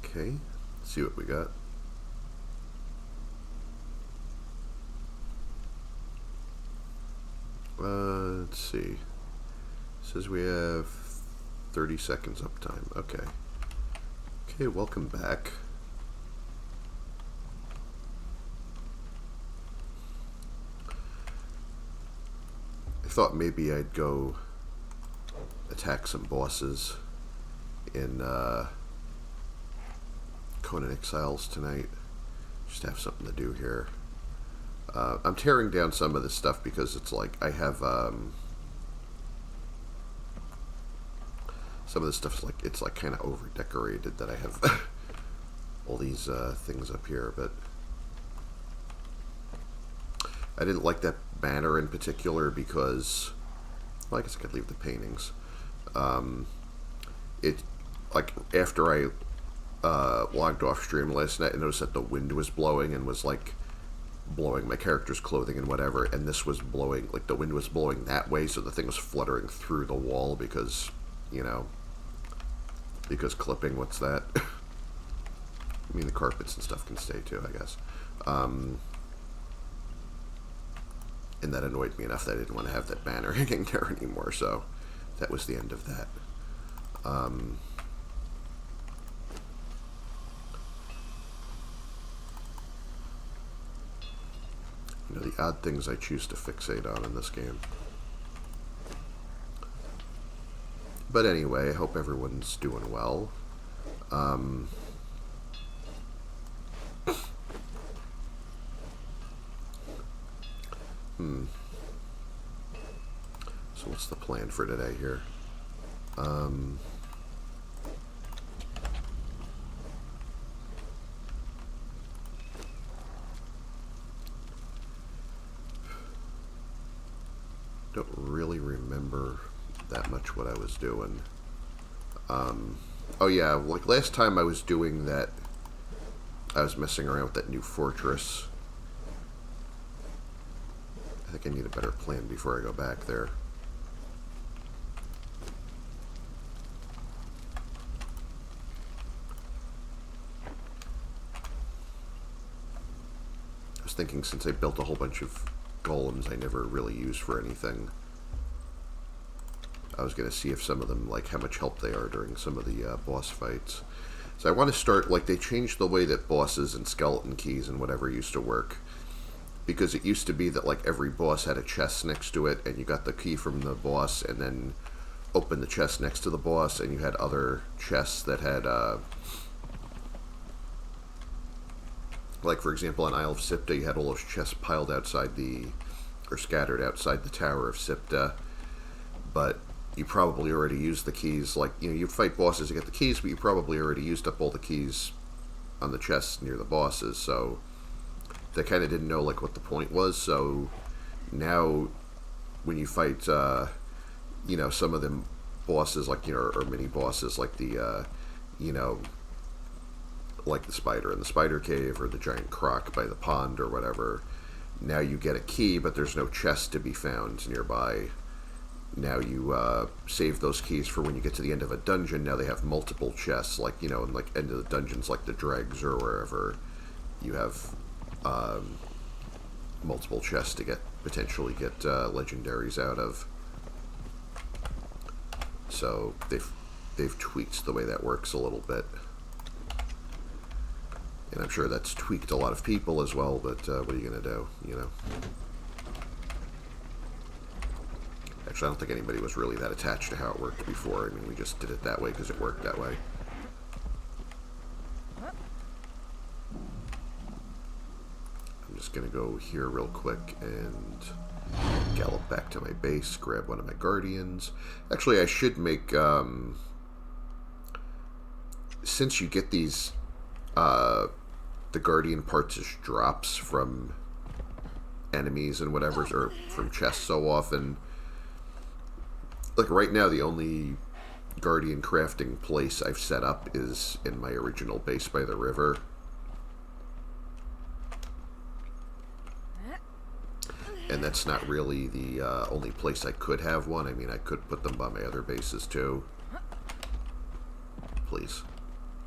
Okay, let's see what we got. Let's see. It says we have 30 seconds uptime. Okay. Okay, welcome back. I thought maybe I'd go attack some bosses in Conan Exiles tonight. Just have something to do here. I'm tearing down some of this stuff because it's like I have some of this stuff's like it's like kind of over decorated that I have all these things up here, but I didn't like that banner in particular because, well, I guess I could leave the paintings. It like after I logged off stream last night, I noticed that the wind was blowing and was like blowing my character's clothing and whatever, and this was blowing, like the wind was blowing that way, so the thing was fluttering through the wall because, you know, because clipping, what's that? I mean, the carpets and stuff can stay too, I guess. And that annoyed me enough that I didn't want to have that banner hanging there anymore, so that was the end of that. You know, the odd things I choose to fixate on in this game. But anyway, I hope everyone's doing well. So what's the plan for today here? Don't really remember that much what I was doing. Oh yeah, like last time I was doing that, I was messing around with that new fortress. I think I need a better plan before I go back there. I was thinking, since I built a whole bunch of golems I never really used for anything, I was going to see if some of them, like, how much help they are during some of the boss fights. So I want to start, like, they changed the way that bosses and skeleton keys and whatever used to work. Because it used to be that, like, every boss had a chest next to it, and you got the key from the boss, and then opened the chest next to the boss, and you had other chests that had, like, for example, on Isle of Sipta, you had all those chests piled outside or scattered outside the Tower of Sipta, but you probably already used the keys. Like, you know, you fight bosses to get the keys, but you probably already used up all the keys on the chests near the bosses, so they kind of didn't know, like, what the point was. So now when you fight, you know, some of them bosses, like, you know, or mini bosses, like the, you know, like the spider in the spider cave or the giant croc by the pond or whatever, now you get a key, but there's no chest to be found nearby. Now you save those keys for when you get to the end of a dungeon. Now they have multiple chests, like, you know, in like end of the dungeons, like the dregs or wherever, you have multiple chests to potentially get legendaries out of. So they've tweaked the way that works a little bit, and I'm sure that's tweaked a lot of people as well. But what are you gonna do? You know. Actually, I don't think anybody was really that attached to how it worked before. I mean, we just did it that way because it worked that way. I'm just going to go here real quick and gallop back to my base, grab one of my guardians. Actually, I should make, since you get these, the guardian parts as drops from enemies and whatever, or from chests so often. Like right now, the only guardian crafting place I've set up is in my original base by the river. And that's not really the only place I could have one. I mean, I could put them by my other bases too. Please.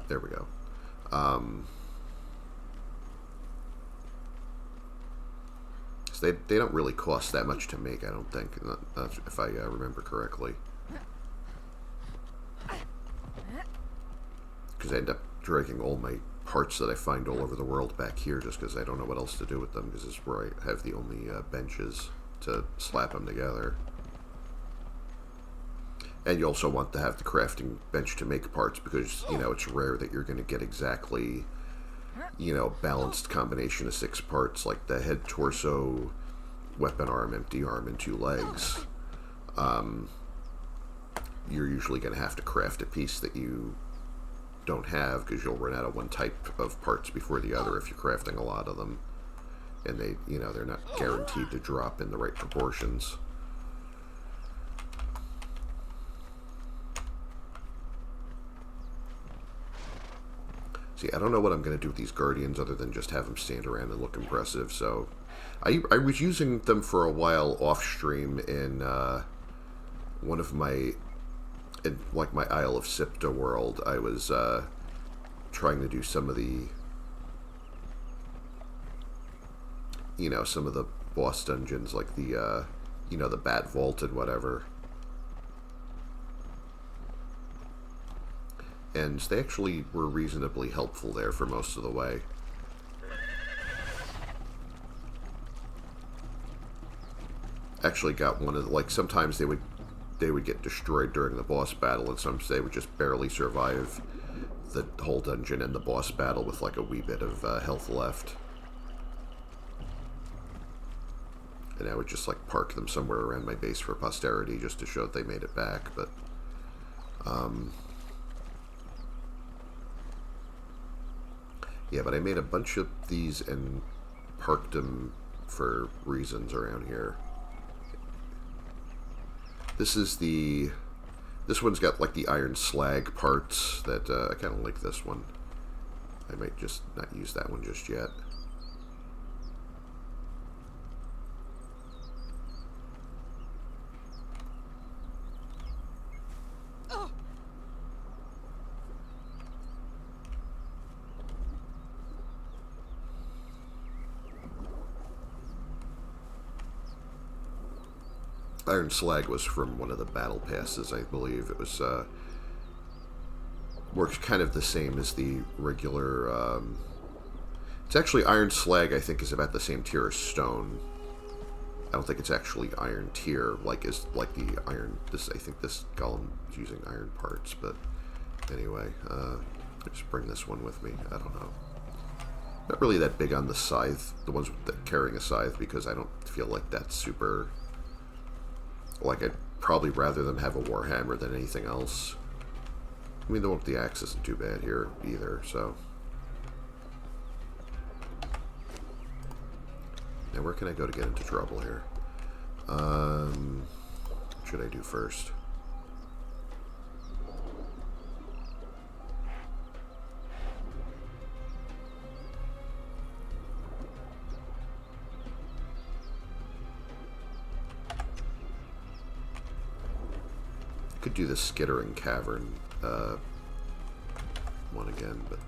There we go. So they don't really cost that much to make, I don't think, if I remember correctly. Because I end up dragging all my parts that I find all over the world back here just because I don't know what else to do with them, because this is where I have the only benches to slap them together. And you also want to have the crafting bench to make parts because, you know, it's rare that you're going to get exactly, you know, balanced combination of 6 parts, like the head, torso, weapon arm, empty arm, and 2 legs. You're usually going to have to craft a piece that you don't have because you'll run out of one type of parts before the other if you're crafting a lot of them. And they, you know, they're not guaranteed to drop in the right proportions. See, I don't know what I'm going to do with these Guardians other than just have them stand around and look impressive. So I was using them for a while off stream in one of my, in like my Isle of Sipta world. I was trying to do some of the, you know, some of the boss dungeons, like the, you know, the Bat Vault and whatever. And they actually were reasonably helpful there for most of the way. Actually got one of the, like, sometimes they would get destroyed during the boss battle, and sometimes they would just barely survive the whole dungeon and the boss battle with like a wee bit of health left. And I would just like park them somewhere around my base for posterity just to show that they made it back, but yeah, but I made a bunch of these and parked them for reasons around here. This one's got like the iron slag parts that I kind of like this one. I might just not use that one just yet. Iron slag was from one of the battle passes, I believe. It was works kind of the same as the regular. It's actually iron slag. I think is about the same tier as stone. I don't think it's actually iron tier like the iron. This I think this golem is using iron parts, but anyway, I just bring this one with me. I don't know. Not really that big on the scythe, the ones that carrying a scythe, because I don't feel like that's super. Like, I'd probably rather them have a warhammer than anything else. I mean, the one with the axe isn't too bad here either, so. Now, where can I go to get into trouble here? What should I do first? Could do the Skittering Cavern one again, but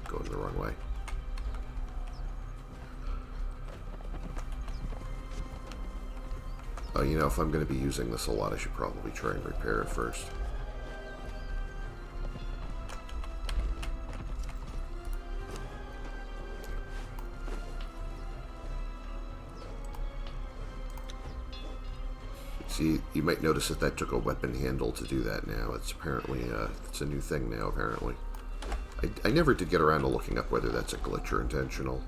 going the wrong way. Oh, you know, if I'm going to be using this a lot, I should probably try and repair it first. See, you might notice that took a weapon handle to do that now. It's apparently, it's a new thing now, apparently. I never did get around to looking up whether that's a glitch or intentional.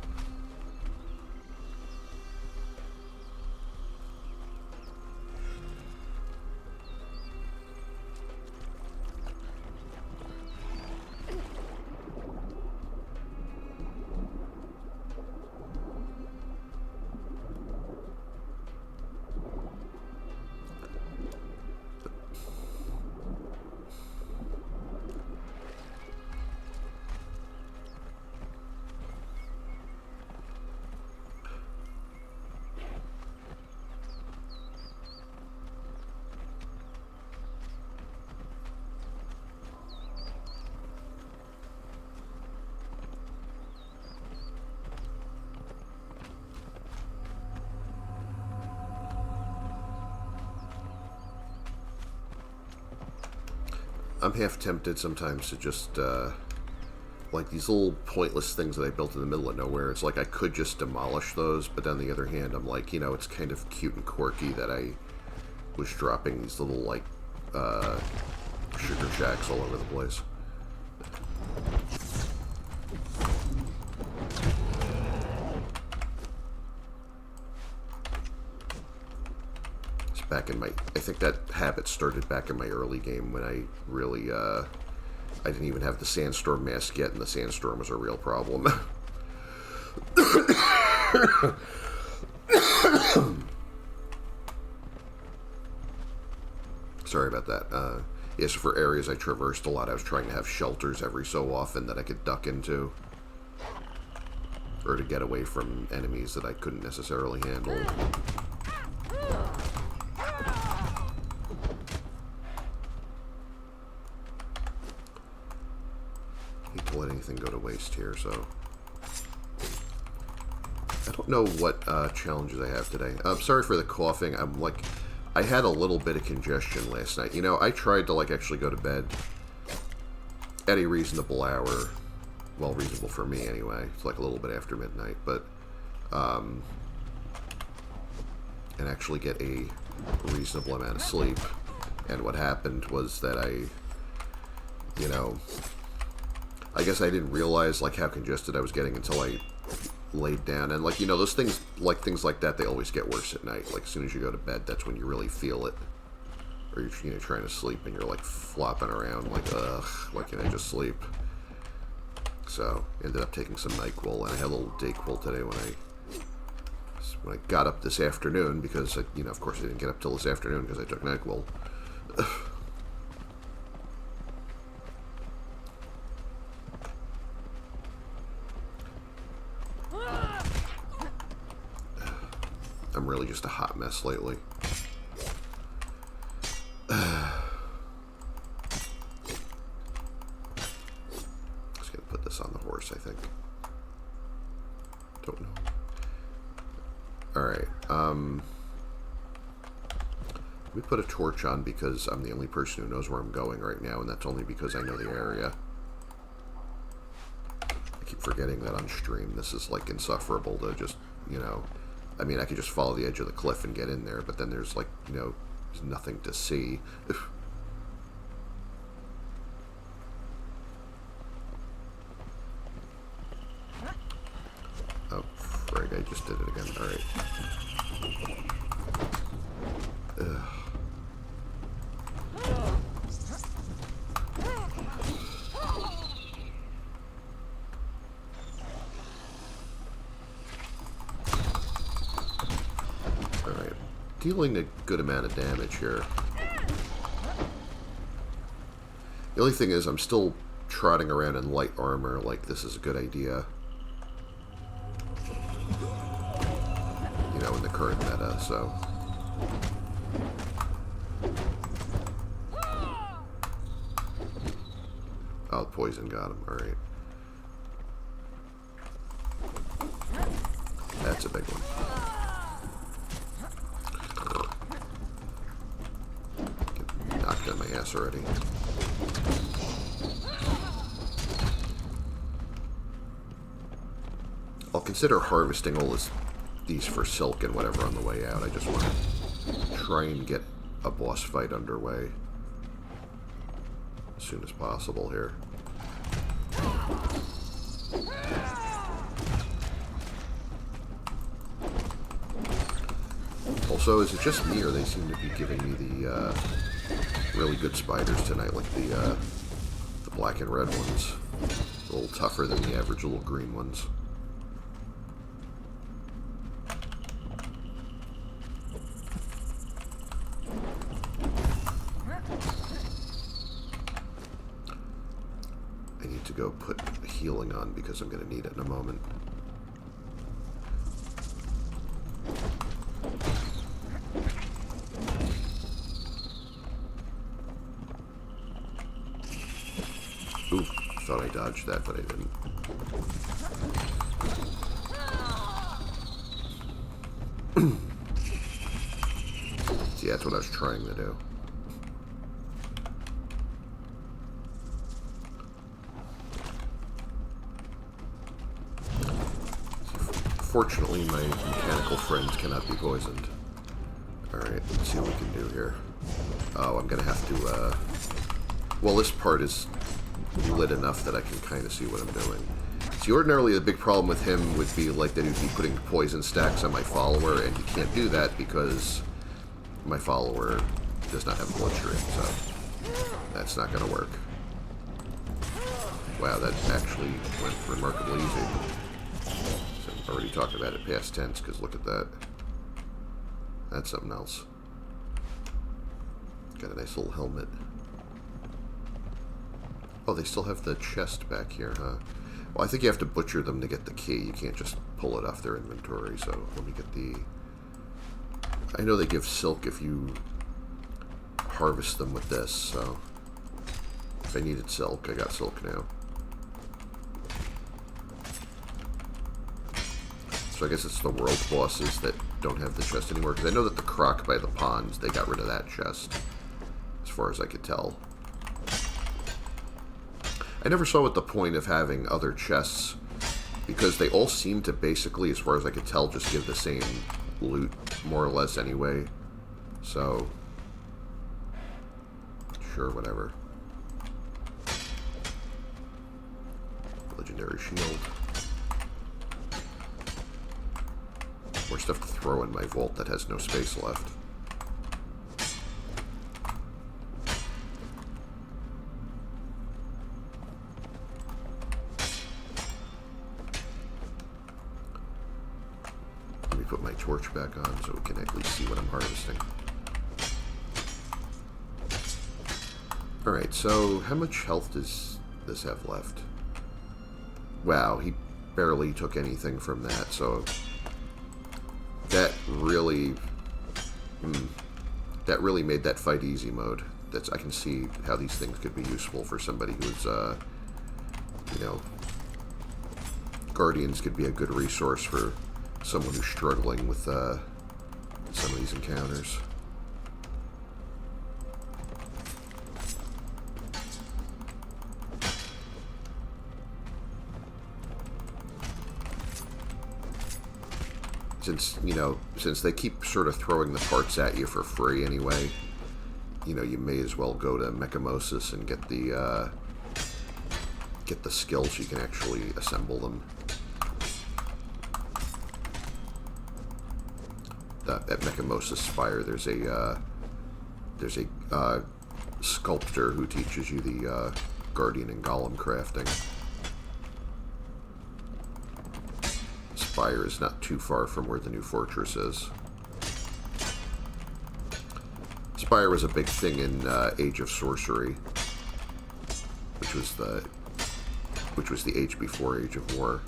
I'm half tempted sometimes to just, like these little pointless things that I built in the middle of nowhere. It's like I could just demolish those, but on the other hand, I'm like, you know, it's kind of cute and quirky that I was dropping these little, like, sugar shacks all over the place. It's back in my... I think that habit started back in my early game when I really, I didn't even have the sandstorm mask yet, and the sandstorm was a real problem. Sorry about that. Yes, for areas I traversed a lot, I was trying to have shelters every so often that I could duck into. Or to get away from enemies that I couldn't necessarily handle. Hate to let anything go to waste here, so... I don't know what challenges I have today. I'm sorry for the coughing. I'm like... I had a little bit of congestion last night. You know, I tried to, like, actually go to bed at a reasonable hour. Well, reasonable for me, anyway. It's like a little bit after midnight, but, and actually get a reasonable amount of sleep. And what happened was that I, you know, I guess I didn't realize, like, how congested I was getting until I laid down. And, like, you know, those things like that, they always get worse at night. Like, as soon as you go to bed, that's when you really feel it. Or you're, you know, trying to sleep and you're, like, flopping around like, ugh, why can't I just sleep? So, ended up taking some NyQuil, and I had a little Dayquil today when I got up this afternoon, because, you know, of course I didn't get up till this afternoon because I took NyQuil. I'm really just a hot mess lately. Just gonna put this on the horse, I think. Don't know. Alright, let me put a torch on because I'm the only person who knows where I'm going right now, and that's only because I know the area. I keep forgetting that on stream this is, like, insufferable to just, you know... I mean, I could just follow the edge of the cliff and get in there, but then there's, like, you know, there's nothing to see. Oh, frig, I just did it again. Alright. Dealing a good amount of damage here. The only thing is I'm still trotting around in light armor like this is a good idea. You know, in the current meta, so... Oh, the poison got him. Alright. That's a big one. Knocked on my ass already. I'll consider harvesting all these for silk and whatever on the way out. I just want to try and get a boss fight underway as soon as possible here. Also, is it just me or they seem to be giving me the really good spiders tonight, like the black and red ones. A little tougher than the average little green ones. I need to go put healing on because I'm going to need it in a moment. Ooh, thought I dodged that, but I didn't. See, that's what I was trying to do. Unfortunately, my mechanical friends cannot be poisoned. Alright, let's see what we can do here. Oh, I'm gonna have to, well, this part is lit enough that I can kind of see what I'm doing. See, ordinarily, the big problem with him would be, like, that he'd be putting poison stacks on my follower, and he can't do that because my follower does not have bloodstream, so that's not gonna work. Wow, that actually went remarkably easy. So I've already talked about it past tense, because look at that. That's something else. Got a nice little helmet. Oh, they still have the chest back here, huh? Well, I think you have to butcher them to get the key. You can't just pull it off their inventory, so let me get the... I know they give silk if you harvest them with this, so... If I needed silk, I got silk now. So I guess it's the world bosses that don't have the chest anymore, because I know that the croc by the ponds, they got rid of that chest, as far as I could tell. I never saw what the point of having other chests, because they all seem to basically, as far as I could tell, just give the same loot, more or less, anyway. So, sure, whatever. Legendary shield. More stuff to throw in my vault that has no space left. Let me put my torch back on so we can at least see what I'm harvesting. Alright, so how much health does this have left? Wow, he barely took anything from that, so... That really made that fight easy mode. I can see how these things could be useful for somebody who's, you know, Guardians could be a good resource for someone who's struggling with some of these encounters. Since, you know, since they keep sort of throwing the parts at you for free anyway, you know, you may as well go to Mechamosis and get the skills so you can actually assemble them. At Mechamosis Spire, there's a sculptor who teaches you the Guardian and Golem crafting. Spire is not too far from where the new fortress is. Spire was a big thing in Age of Sorcery, which was the age before Age of War.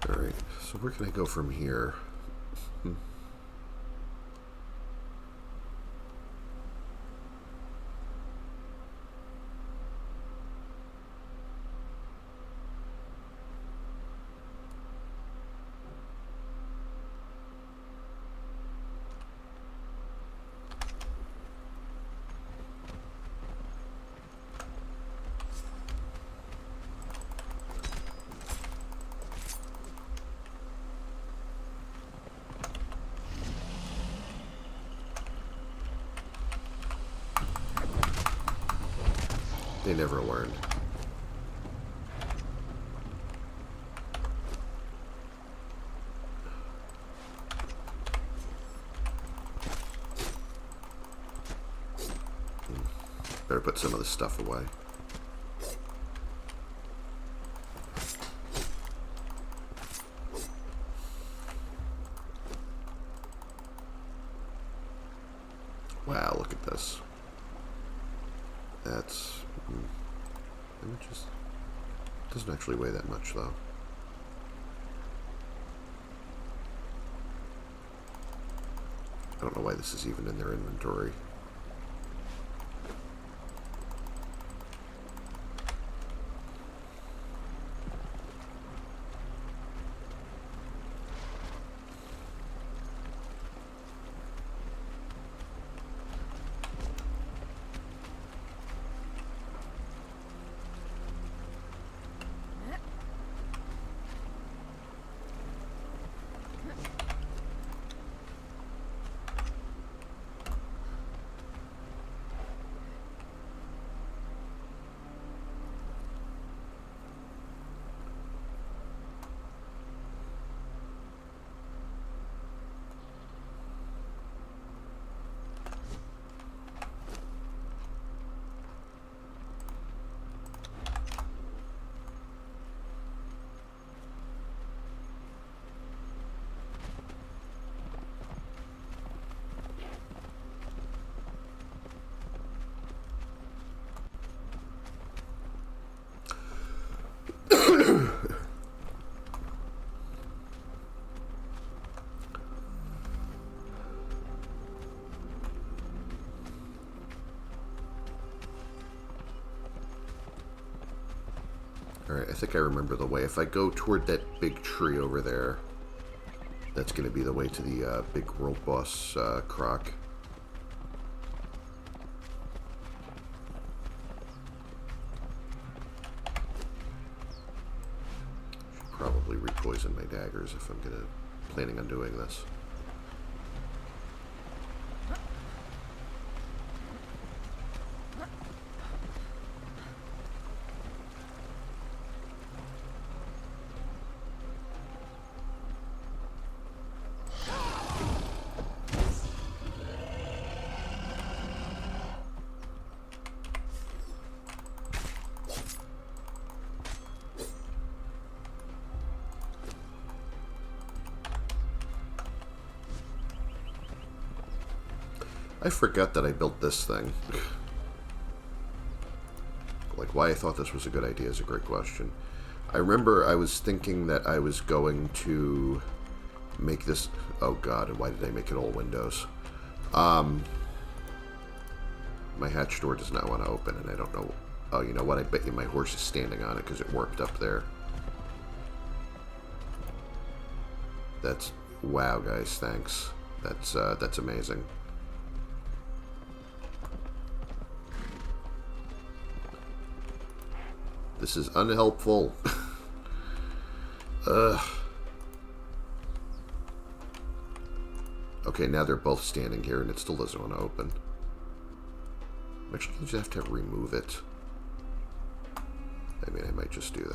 Alright, so where can I go from here? They never learned. Better put some of this stuff away. Wow, look at this. That's... Images. Doesn't actually weigh that much, though. I don't know why this is even in their inventory. Alright, I think I remember the way. If I go toward that big tree over there, that's going to be the way to the big world boss croc. Should probably repoison my daggers if I'm planning on doing this. I forgot that I built this thing. Like, why I thought this was a good idea is a great question. I remember I was thinking that I was going to make this... Oh god, why did I make it all windows? My hatch door does not want to open, and I don't know... Oh, you know what? I bet you my horse is standing on it because it warped up there. That's... Wow, guys, thanks. That's amazing. This is unhelpful. Ugh. Okay, now they're both standing here and it still doesn't want to open. I'm actually going to have to remove it. I mean, I might just do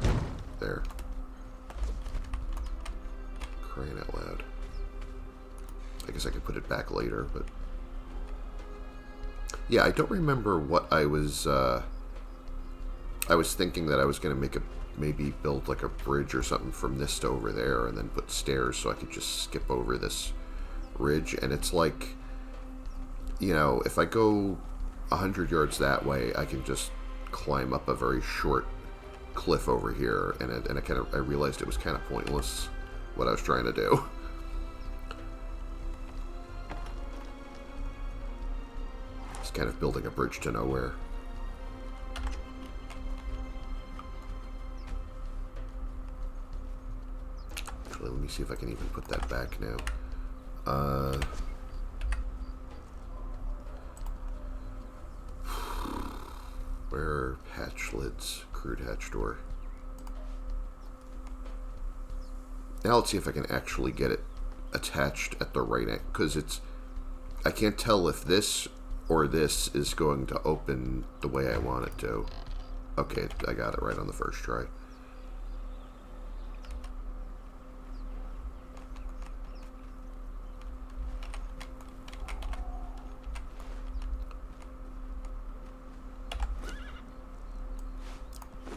that. There. Crying out loud. I guess I could put it back later, but... Yeah, I don't remember what I was thinking that I was going to make maybe build like a bridge or something from this to over there and then put stairs so I could just skip over this ridge. And it's like, you know, if I go 100 yards that way, I can just climb up a very short cliff over here. And I realized it was kind of pointless what I was trying to do. Kind of building a bridge to nowhere. Actually, let me see if I can even put that back now. Where are hatch lids? Crude hatch door. Now let's see if I can actually get it attached at the right angle, because it's... I can't tell if this or this is going to open the way I want it to. Okay, I got it right on the first try.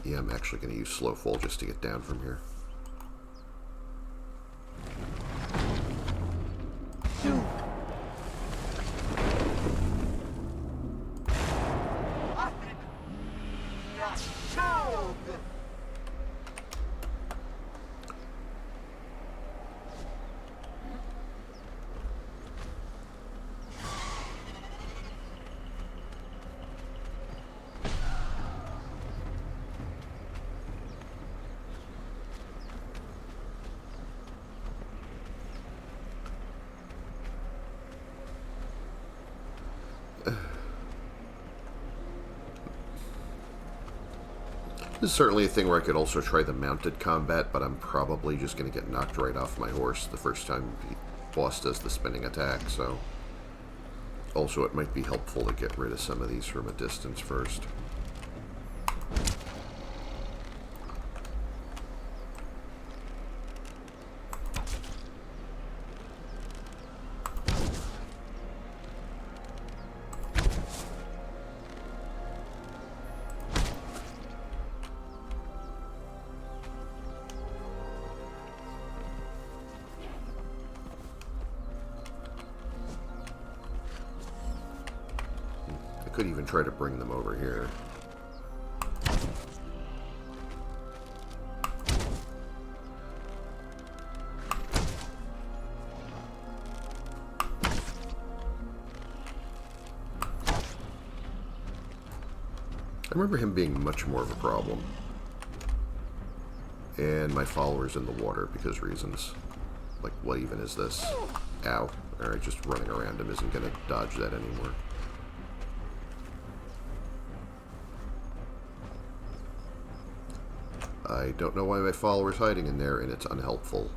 Yeah, I'm actually going to use slow fall just to get down from here. This is certainly a thing where I could also try the mounted combat, but I'm probably just going to get knocked right off my horse the first time the boss does the spinning attack, so... Also, it might be helpful to get rid of some of these from a distance first. Could even try to bring them over here. I remember him being much more of a problem. And my followers in the water because reasons. Like, what even is this? Ow. Alright, just running around him isn't going to dodge that anymore. I don't know why my follower's hiding in there, and it's unhelpful.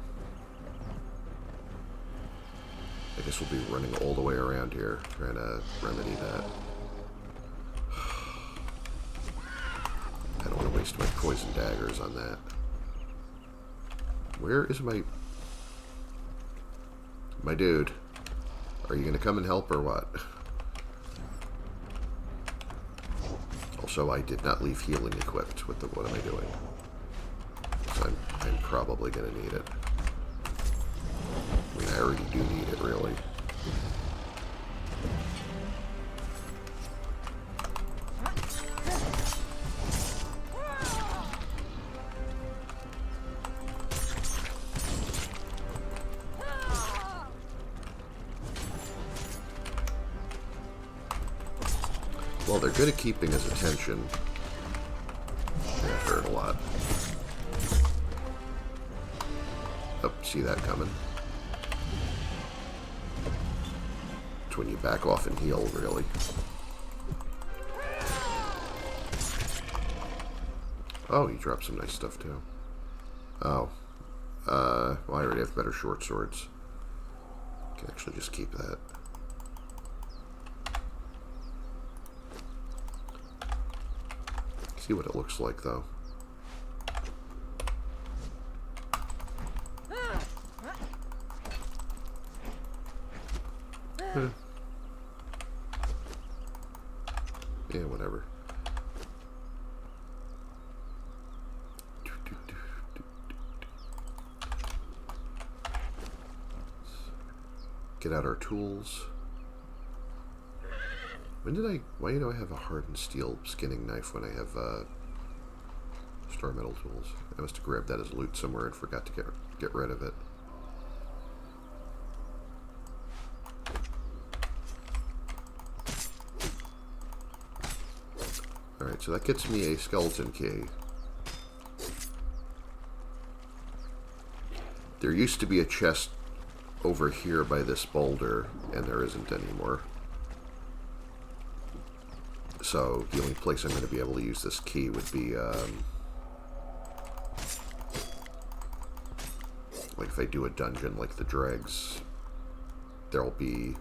I guess we'll be running all the way around here, trying to remedy that. I don't want to waste my poison daggers on that. Where is my dude? Are you going to come and help or what? Also, I did not leave healing equipped. What am I doing? So I'm probably going to need it. I mean, I already do need it, really. Well, they're good at keeping his attention. That hurt a lot. Oh, see that coming? It's when you back off and heal, really. Oh, he dropped some nice stuff, too. Oh. Well, I already have better short swords. Can actually just keep that. See what it looks like, though. Yeah, whatever. Get out our tools. Why do I have a hardened steel skinning knife when I have star metal tools? I must have grabbed that as loot somewhere and forgot to get rid of it. Alright, so that gets me a skeleton key. There used to be a chest over here by this boulder, and there isn't anymore. So the only place I'm going to be able to use this key would be, like if I do a dungeon like the dregs, there'll be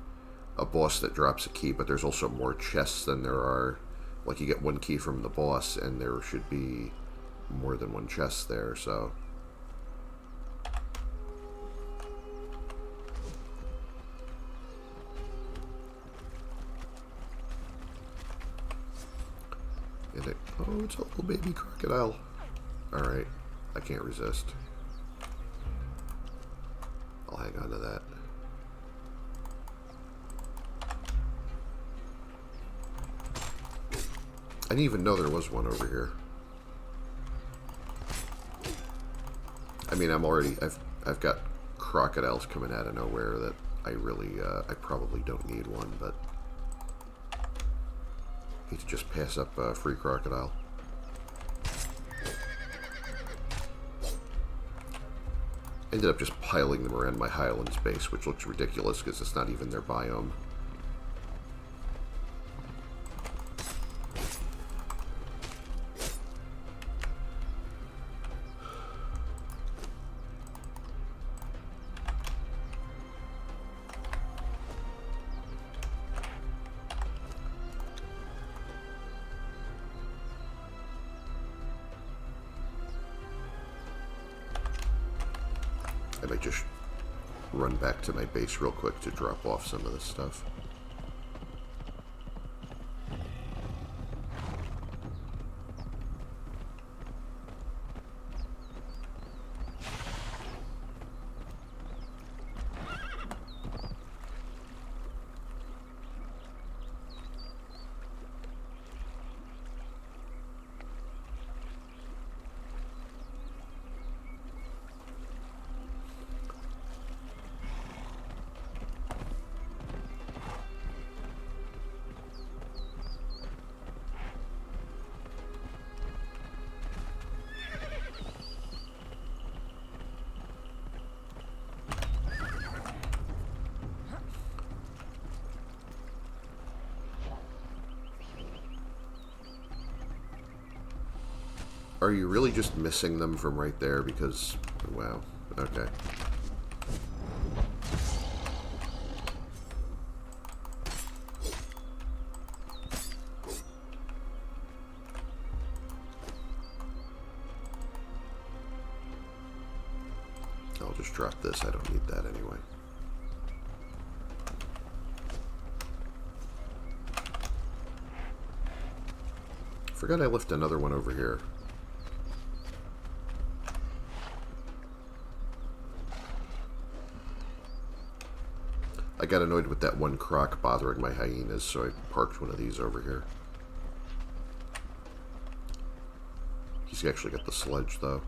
a boss that drops a key, but there's also more chests than there are. Like you get one key from the boss, and there should be more than one chest there, so... Oh, it's a little baby crocodile. Alright, I can't resist. I'll hang on to that. I didn't even know there was one over here. I mean, I've got crocodiles coming out of nowhere that I probably don't need one, but I hate to just pass up a free crocodile. Ended up just piling them around my Highlands base, which looks ridiculous because it's not even their biome. I might just run back to my base real quick to drop off some of this stuff. Are you really just missing them from right there? Because, wow, okay. I'll just drop this. I don't need that anyway. Forgot I left another one over here. I got annoyed with that one croc bothering my hyenas, so I parked one of these over here. He's actually got the sledge, though.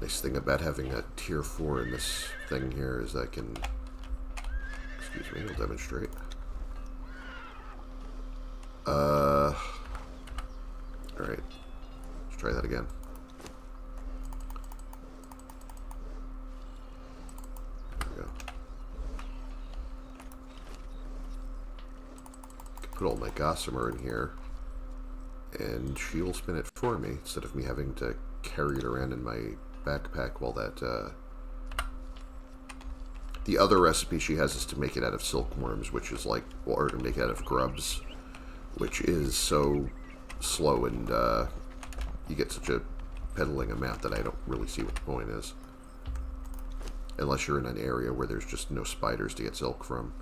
Nice thing about having a tier 4 in this thing here is I can... Excuse me, I'll demonstrate. Alright. Let's try that again. There we go. I can put all my gossamer in here, and she will spin it for me, instead of me having to carry it around in my backpack while that, the other recipe she has is to make it out of silkworms, which is like, or to make it out of grubs, which is so slow, and you get such a peddling amount that I don't really see what the point is. Unless you're in an area where there's just no spiders to get silk from.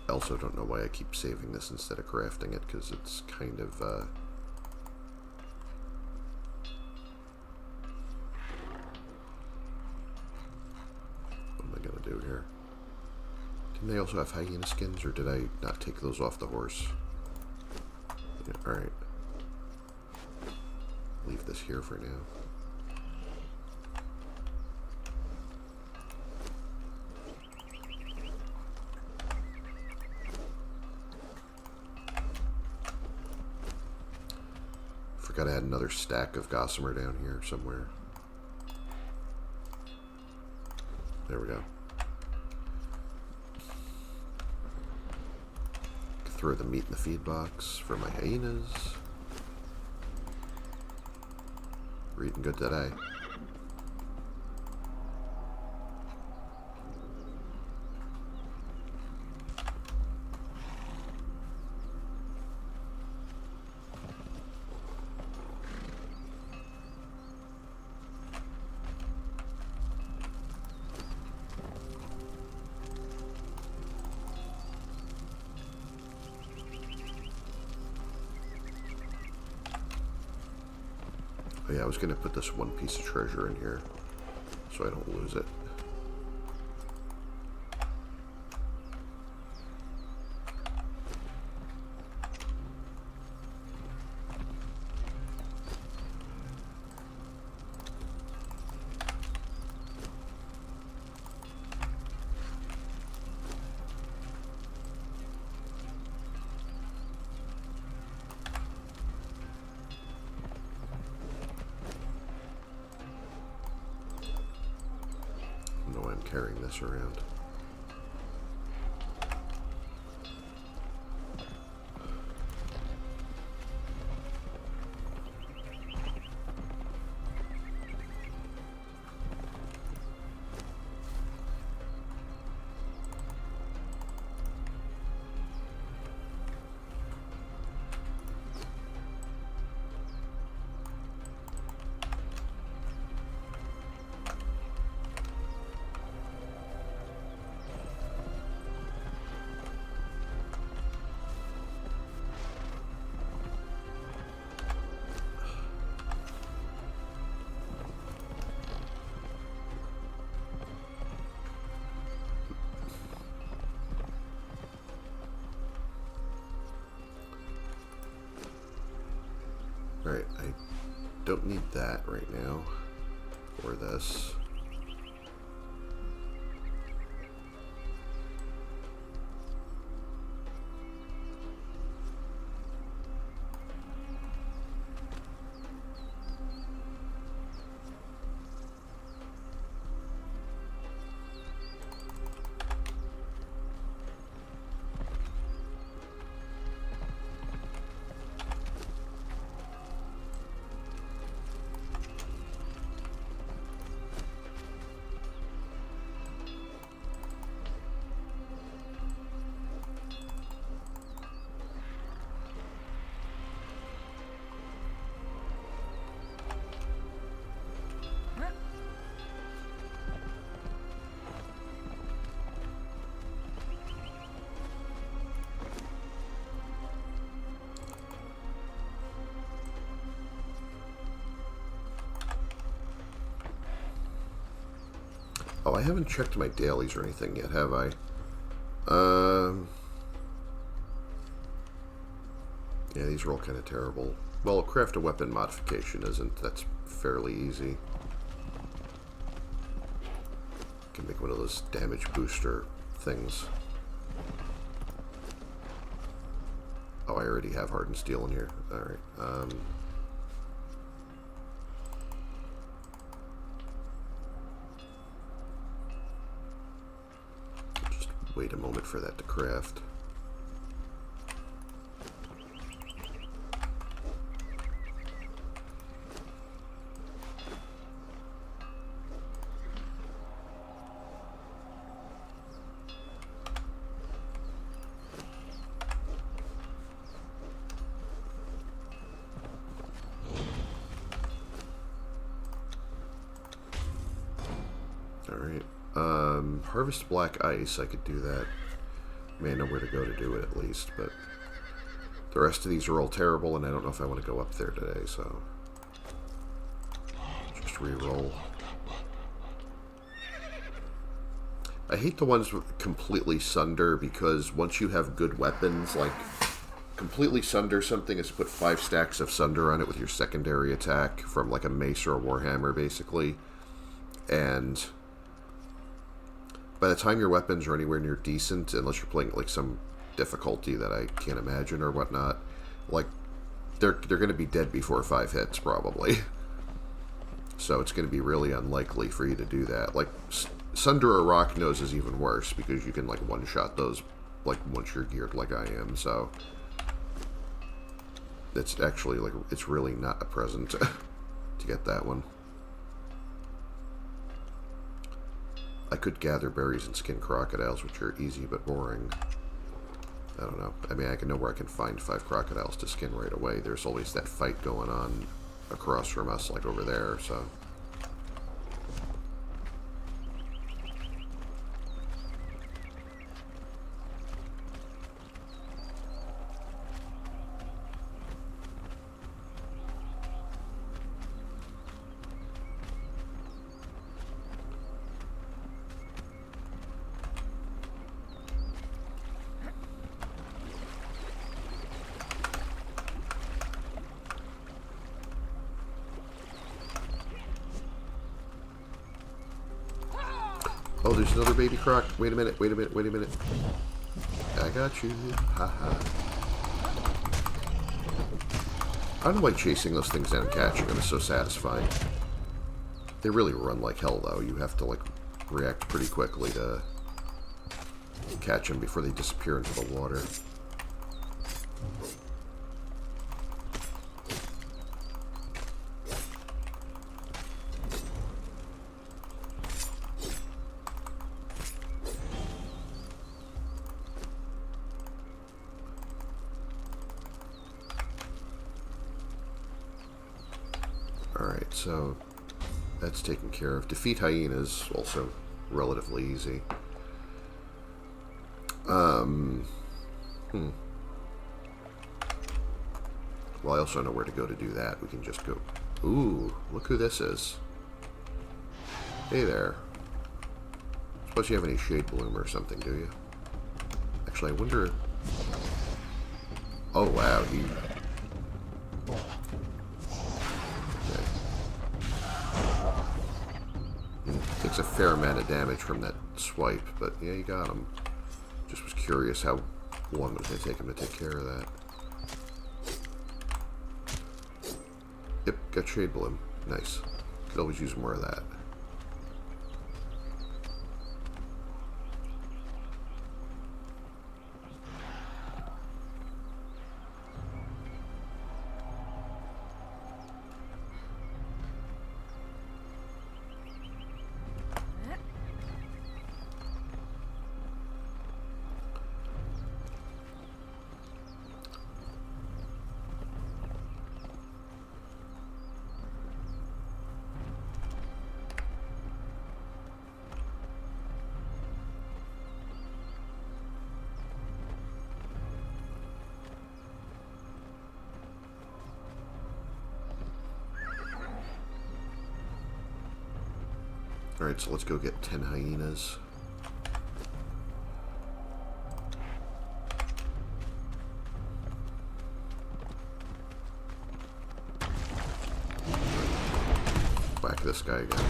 I also don't know why I keep saving this instead of crafting it, because it's kind of, what am I going to do here? Didn't they also have hyena skins, or did I not take those off the horse? Yeah, alright. Leave this here for now. Forgot I had another stack of gossamer down here somewhere. There we go. Throw the meat in the feed box for my hyenas. We're eating good today. Oh yeah, I was going to put this one piece of treasure in here so I don't lose it. Carrying this around. Alright, I don't need that right now, or this. Oh, I haven't checked my dailies or anything yet, have I? Yeah, these are all kind of terrible. Well, craft a weapon modification isn't. That's fairly easy. Can make one of those damage booster things. Oh, I already have hardened steel in here. Alright. Just wait a moment for that to craft. Alright. Harvest black ice, I could do that. May know where to go to do it at least, but the rest of these are all terrible, and I don't know if I want to go up there today, so just re-roll. I hate the ones with completely sunder, because once you have good weapons, like completely sunder something is to put 5 stacks of sunder on it with your secondary attack from like a mace or a warhammer, basically. And by the time your weapons are anywhere near decent, unless you're playing like some difficulty that I can't imagine or whatnot, like they're going to be dead before 5 hits probably. So it's going to be really unlikely for you to do that. Like Sunder or Rock Nose is even worse because you can like one-shot those like once you're geared like I am. So it's actually like it's really not a present to get that one. I could gather berries and skin crocodiles, which are easy but boring. I don't know. I mean, I can know where I can find 5 crocodiles to skin right away. There's always that fight going on across from us, like over there, so. Oh, there's another baby croc. Wait a minute, wait a minute, wait a minute. I got you. Haha. I don't know why chasing those things down and catching them is so satisfying. They really run like hell, though. You have to, like, react pretty quickly to catch them before they disappear into the water. Alright, so that's taken care of. Defeat hyenas, also relatively easy. Well, I also know where to go to do that. We can just go... Ooh, look who this is. Hey there. Suppose you have any shade bloom or something, do you? Actually, I wonder... Oh, wow, he... Takes a fair amount of damage from that swipe, but yeah, you got him. Just was curious how long it was going to take him to take care of that. Yep, got Shade Bloom. Nice. Could always use more of that. Alright, so let's go get 10 hyenas. Whack this guy again.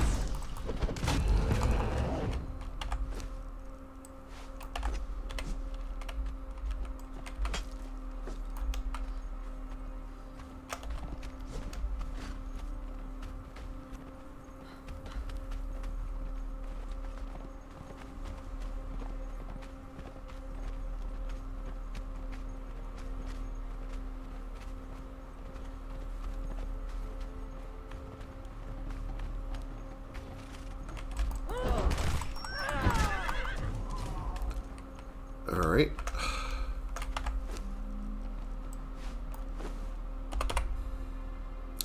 Alright.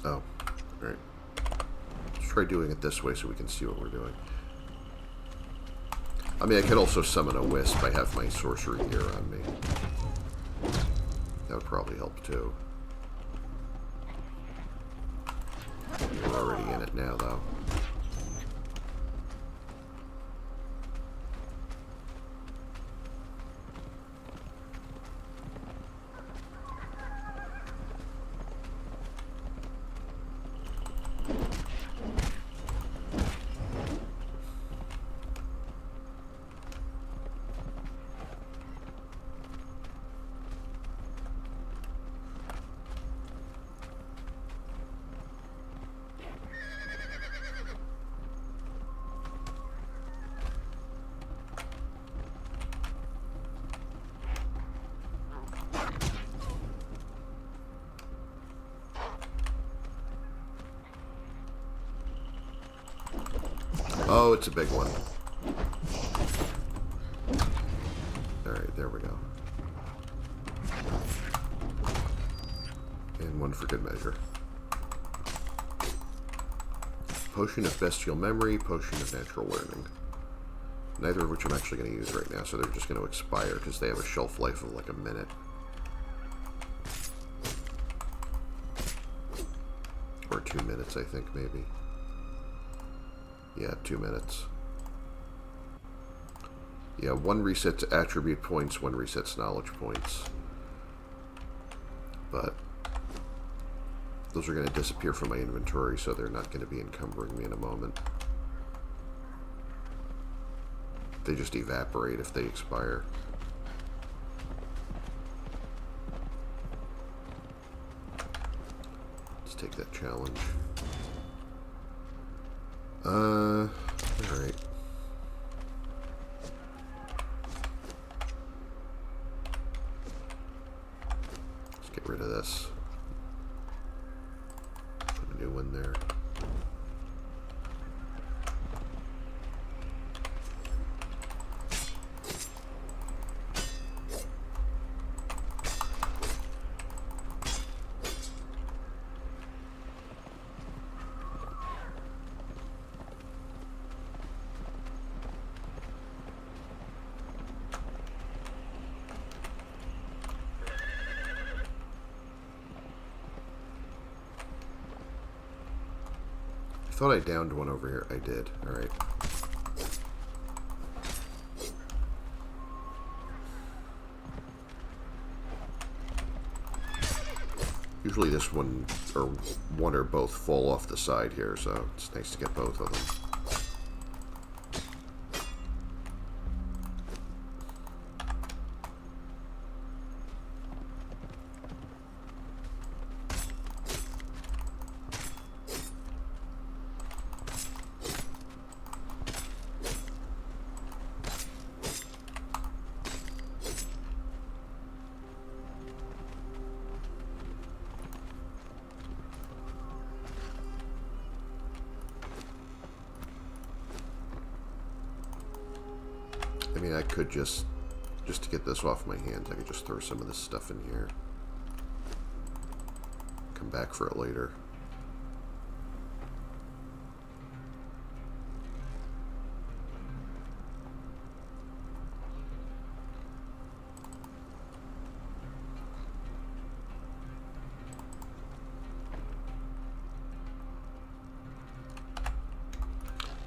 Oh, alright. Let's try doing it this way so we can see what we're doing. I mean, I could also summon a wisp. I have my sorcery gear on me. That would probably help too. We're already in it now, though. Oh, it's a big one. Alright, there we go. And one for good measure. Potion of Bestial Memory, Potion of Natural Learning. Neither of which I'm actually going to use right now, so they're just going to expire because they have a shelf life of like a minute. Or 2 minutes, I think, maybe. Yeah, 2 minutes. Yeah, one resets attribute points, one resets knowledge points. But those are going to disappear from my inventory, so they're not going to be encumbering me in a moment. They just evaporate if they expire. Let's take that challenge. Alright. Let's get rid of this. Put a new one there. I thought I downed one over here. I did. Alright. Usually this one, or one or both, fall off the side here, so it's nice to get both of them. I mean, I could just to get this off my hands, I could just throw some of this stuff in here. Come back for it later.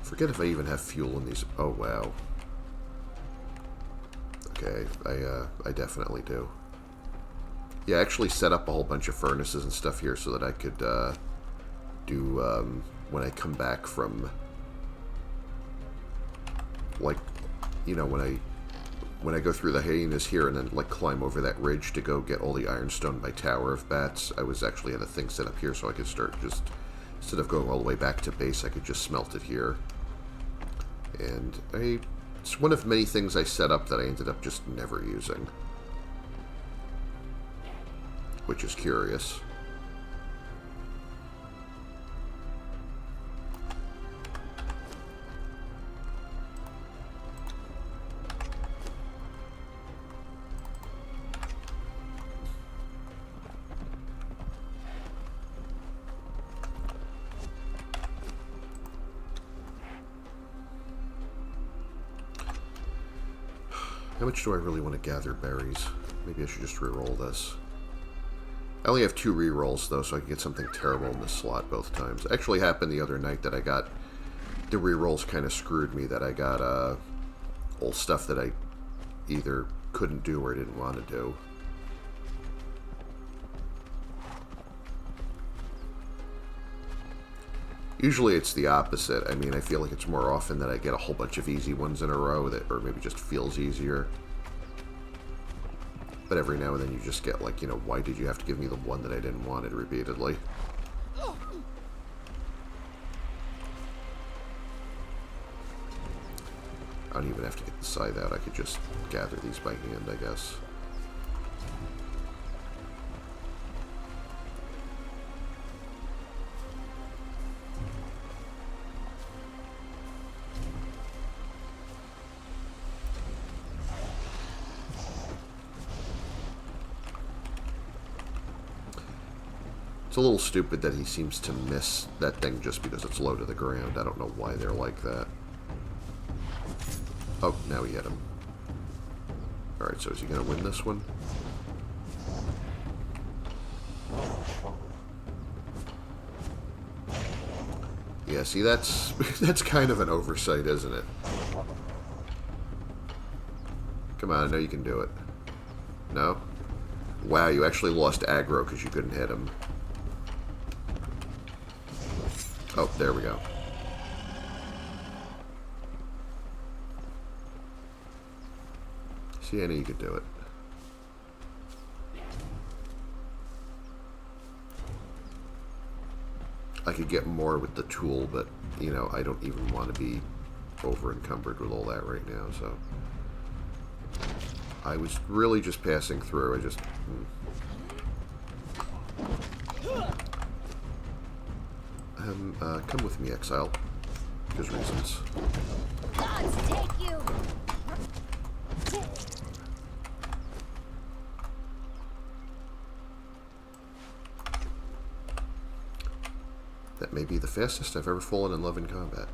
Forget if I even have fuel in these. Oh, wow. Okay, I definitely do. Yeah, I actually set up a whole bunch of furnaces and stuff here so that I could do, when I come back from, like, you know, when I go through the hyenas here and then, like, climb over that ridge to go get all the ironstone by Tower of Bats, I actually had a thing set up here so I could start just, instead of going all the way back to base, I could just smelt it here. And it's one of many things I set up that I ended up just never using. Which is curious. How much do I really want to gather berries? Maybe I should just reroll this. I only have 2 rerolls, though, so I can get something terrible in this slot both times. It actually happened the other night that I got... The rerolls kind of screwed me, that I got old stuff that I either couldn't do or didn't want to do. Usually it's the opposite. I mean, I feel like it's more often that I get a whole bunch of easy ones in a row, that, or maybe just feels easier. But every now and then you just get like, you know, why did you have to give me the one that I didn't want it repeatedly? I don't even have to get the scythe out. I could just gather these by hand, I guess. It's a little stupid that he seems to miss that thing just because it's low to the ground. I don't know why they're like that. Oh, now he hit him. Alright, so is he going to win this one? Yeah, see, that's kind of an oversight, isn't it? Come on, I know you can do it. No? Wow, you actually lost aggro because you couldn't hit him. Oh, there we go. See, I knew you could do it. I could get more with the tool, but, you know, I don't even want to be over-encumbered with all that right now, so... I was really just passing through. I just... come with me, Exile. There's reasons. Gods take you! That may be the fastest I've ever fallen in love in combat.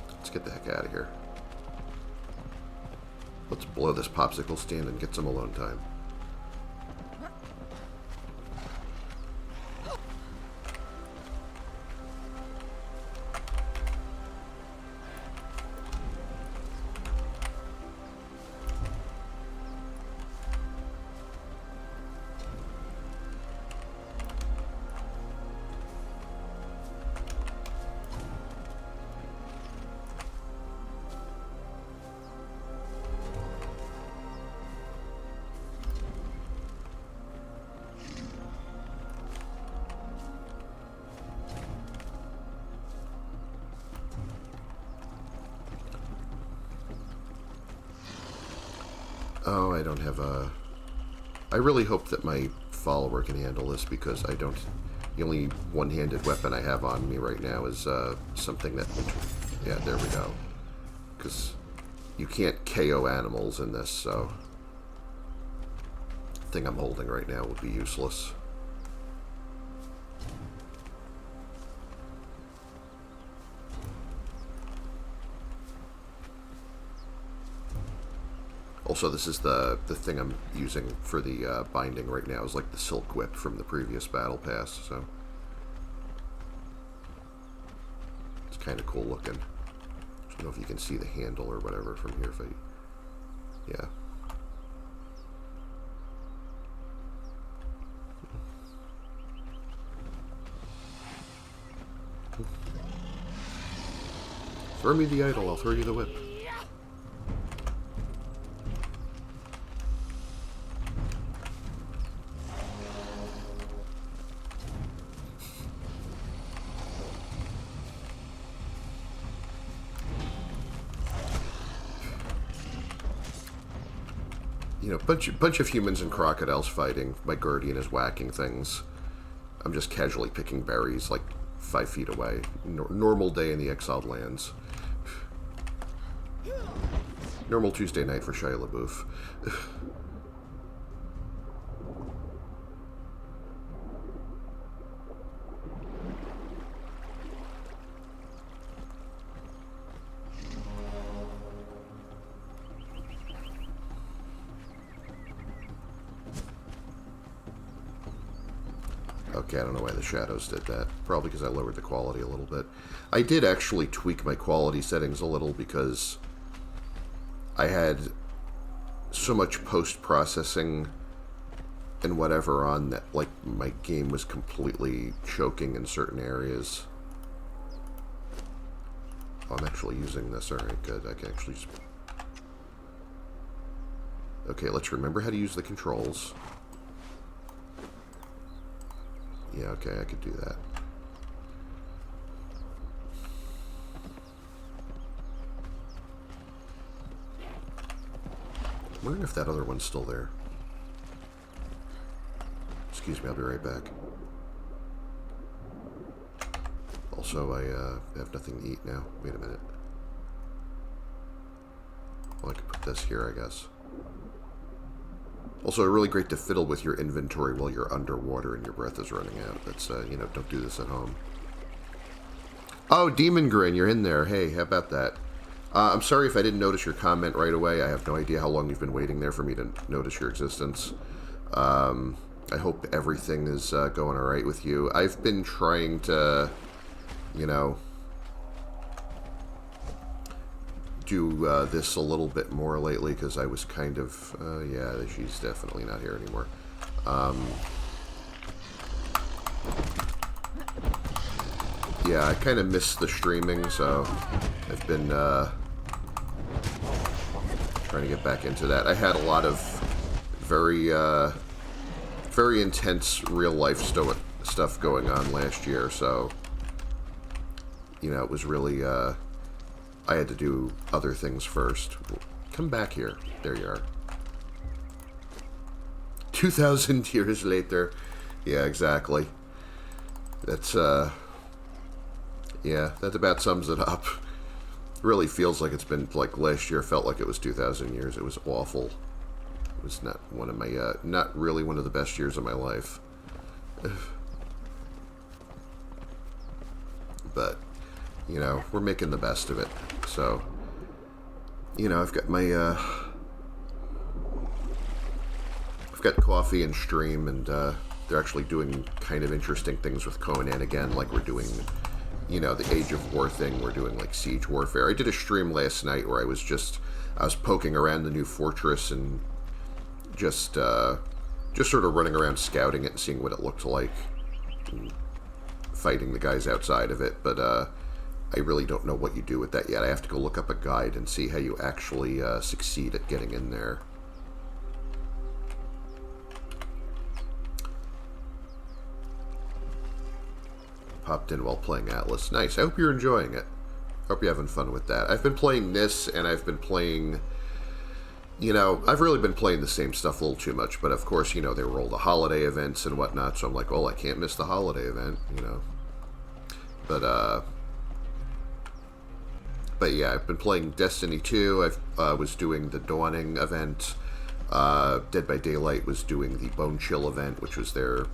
Let's get the heck out of here. Let's blow this popsicle stand and get some alone time. Oh, I don't have a... I really hope that my follower can handle this, because I don't... The only one-handed weapon I have on me right now is something that... Yeah, there we go. Because you can't KO animals in this, so... The thing I'm holding right now would be useless. Also, this is the thing I'm using for the binding right now, is like the Silk Whip from the previous Battle Pass, so... It's kind of cool looking. I don't know if you can see the handle or whatever from here. If I, yeah. Throw me the idol, I'll throw you the whip. You know, bunch of humans and crocodiles fighting. My guardian is whacking things. I'm just casually picking berries, like 5 feet away. Normal day in the exiled lands. Normal Tuesday night for Shia LaBeouf. Okay, I don't know why the shadows did that. Probably because I lowered the quality a little bit. I did actually tweak my quality settings a little because I had so much post-processing and whatever on that, like, my game was completely choking in certain areas. Oh, I'm actually using this. Alright, good. I can actually just... Okay, let's remember how to use the controls. Yeah, okay, I could do that. I'm wondering if that other one's still there. Excuse me, I'll be right back. Also, I have nothing to eat now. Wait a minute. Well, I could put this here, I guess. Also, really great to fiddle with your inventory while you're underwater and your breath is running out. That's, you know, don't do this at home. Oh, Demon Grin, you're in there. Hey, how about that? I'm sorry if I didn't notice your comment right away. I have no idea how long you've been waiting there for me to notice your existence. I hope everything is going alright with you. I've been trying to, you know, do this a little bit more lately because I was kind of, yeah, she's definitely not here anymore. Yeah, I kind of missed the streaming, so I've been trying to get back into that. I had a lot of very, very intense real-life stuff going on last year, so, you know, it was really, I had to do other things first. Come back here. There you are. 2,000 years later. Yeah, exactly. That's, yeah, that about sums it up. It really feels like it's been, like, last year felt like it was 2,000 years. It was awful. It was not one of my, not really one of the best years of my life. But, you know, we're making the best of it. So, you know, I've got my, I've got coffee and stream, and, they're actually doing kind of interesting things with Conan again, like we're doing, you know, the Age of War thing. We're doing, like, Siege Warfare. I did a stream last night where I was poking around the new fortress and just sort of running around scouting it and seeing what it looked like, and fighting the guys outside of it, but, I really don't know what you do with that yet. I have to go look up a guide and see how you actually succeed at getting in there. Popped in while playing Atlas. Nice. I hope you're enjoying it. Hope you're having fun with that. I've been playing this, and I've been playing... You know, I've really been playing the same stuff a little too much, but of course, you know, they were all the holiday events and whatnot, so I'm like, well, I can't miss the holiday event, you know. But yeah, I've been playing Destiny 2. I was doing the Dawning event. Dead by Daylight was doing the Bone Chill event, which was their,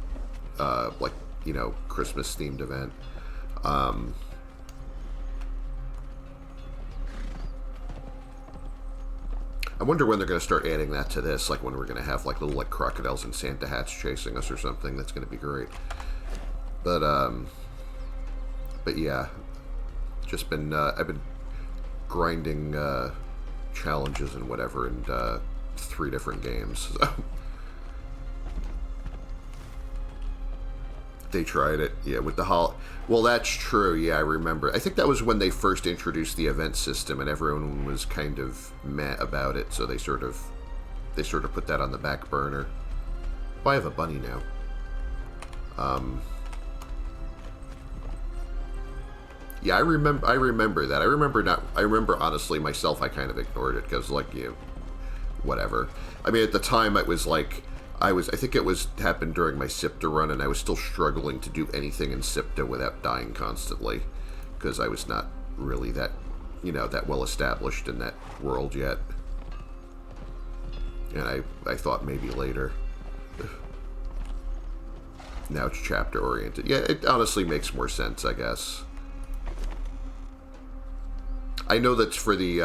like, you know, Christmas-themed event. I wonder when they're going to start adding that to this, like when we're going to have, like, little, like, crocodiles and Santa hats chasing us or something. That's going to be great. But yeah. Just been I've been grinding challenges and whatever in 3 different games. So. They tried it, yeah, with the Well, that's true. Yeah, I remember. I think that was when they first introduced the event system, and everyone was kind of meh about it. So they sort of put that on the back burner. Oh, I have a bunny now. Yeah, I remember that. I remember honestly myself. I kind of ignored it because, like, whatever. I mean, at the time, it was like. I think it happened during my SIPTA run, and I was still struggling to do anything in SIPTA without dying constantly, because I was not really that well established in that world yet. And I thought maybe later. Now it's chapter oriented. Yeah, it honestly makes more sense, I guess. I know that's for the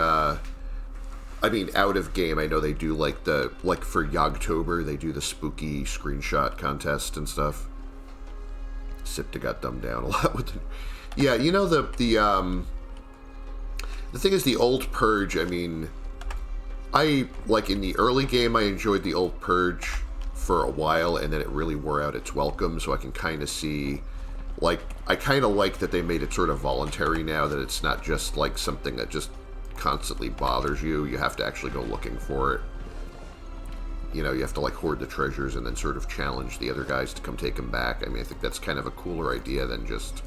out of game, I know they do like for Yogtober, they do the spooky screenshot contest and stuff. SIPTA got dumbed down a lot with it. Yeah, the thing is, the old Purge, I mean, I, like, in the early game, I enjoyed the old Purge for a while, and then it really wore out its welcome, so I can kind of see, like, I kind of like that they made it sort of voluntary now, that it's not just, like, something that just constantly bothers you. You have to actually go looking for it. You have to, like, hoard the treasures and then sort of challenge the other guys to come take them back. I mean, I think that's kind of a cooler idea than just,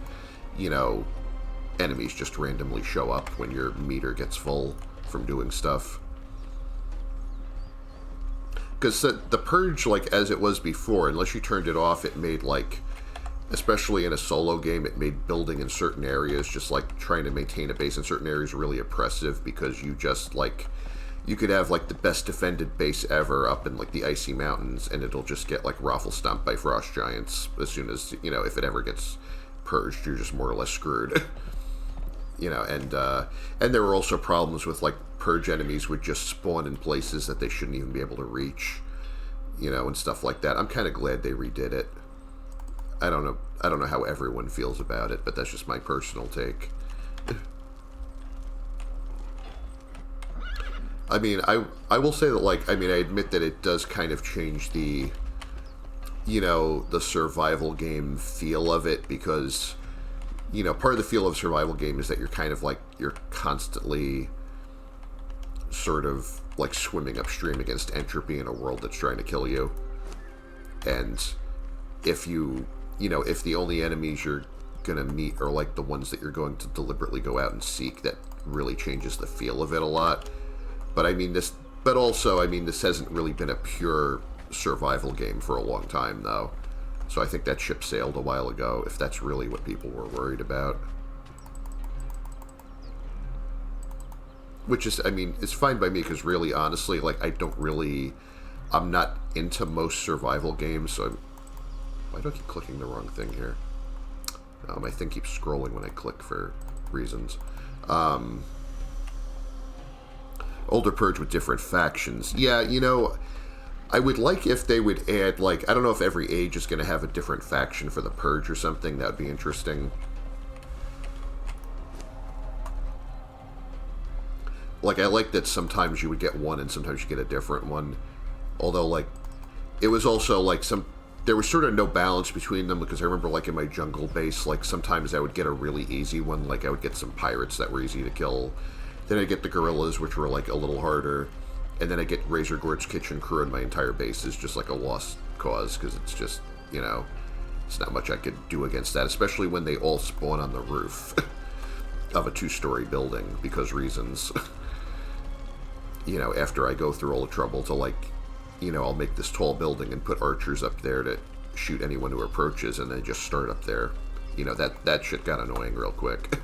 enemies just randomly show up when your meter gets full from doing stuff. Because the Purge, like, as it was before, unless you turned it off, it made, like, especially in a solo game, it made building in certain areas, just like trying to maintain a base in certain areas, really oppressive, because you just, like, you could have, like, the best defended base ever up in, like, the icy mountains, and it'll just get, like, raffle stomped by frost giants as soon as, if it ever gets purged, you're just more or less screwed. And there were also problems with, like, purge enemies would just spawn in places that they shouldn't even be able to reach, and stuff like that. I'm kind of glad they redid it. I don't know how everyone feels about it, but that's just my personal take. I mean, I will say that, like, I mean, I admit that it does kind of change the, the survival game feel of it, because, part of the feel of a survival game is that you're kind of, like, you're constantly sort of, like, swimming upstream against entropy in a world that's trying to kill you. And if if the only enemies you're going to meet are, like, the ones that you're going to deliberately go out and seek, that really changes the feel of it a lot. But I mean, this hasn't really been a pure survival game for a long time, though. So I think that ship sailed a while ago, if that's really what people were worried about. Which is, I mean, it's fine by me, because really, honestly, like, I'm not into most survival games, so why do I keep clicking the wrong thing here? My thing keeps scrolling when I click for reasons. Older Purge with different factions. Yeah, I would like if they would add, like, I don't know if every age is going to have a different faction for the Purge or something. That would be interesting. Like, I like that sometimes you would get one and sometimes you get a different one. Although, like, it was also, like, there was sort of no balance between them, because I remember, like, in my jungle base, like, sometimes I would get a really easy one. Like, I would get some pirates that were easy to kill. Then I'd get the gorillas, which were, like, a little harder. And then I get Razor Gorge Kitchen Crew, and my entire base is just, like, a lost cause, because it's just, it's not much I could do against that, especially when they all spawn on the roof of a 2-story building, because reasons. After I go through all the trouble to, like, I'll make this tall building and put archers up there to shoot anyone who approaches, and then just start up there. That shit got annoying real quick.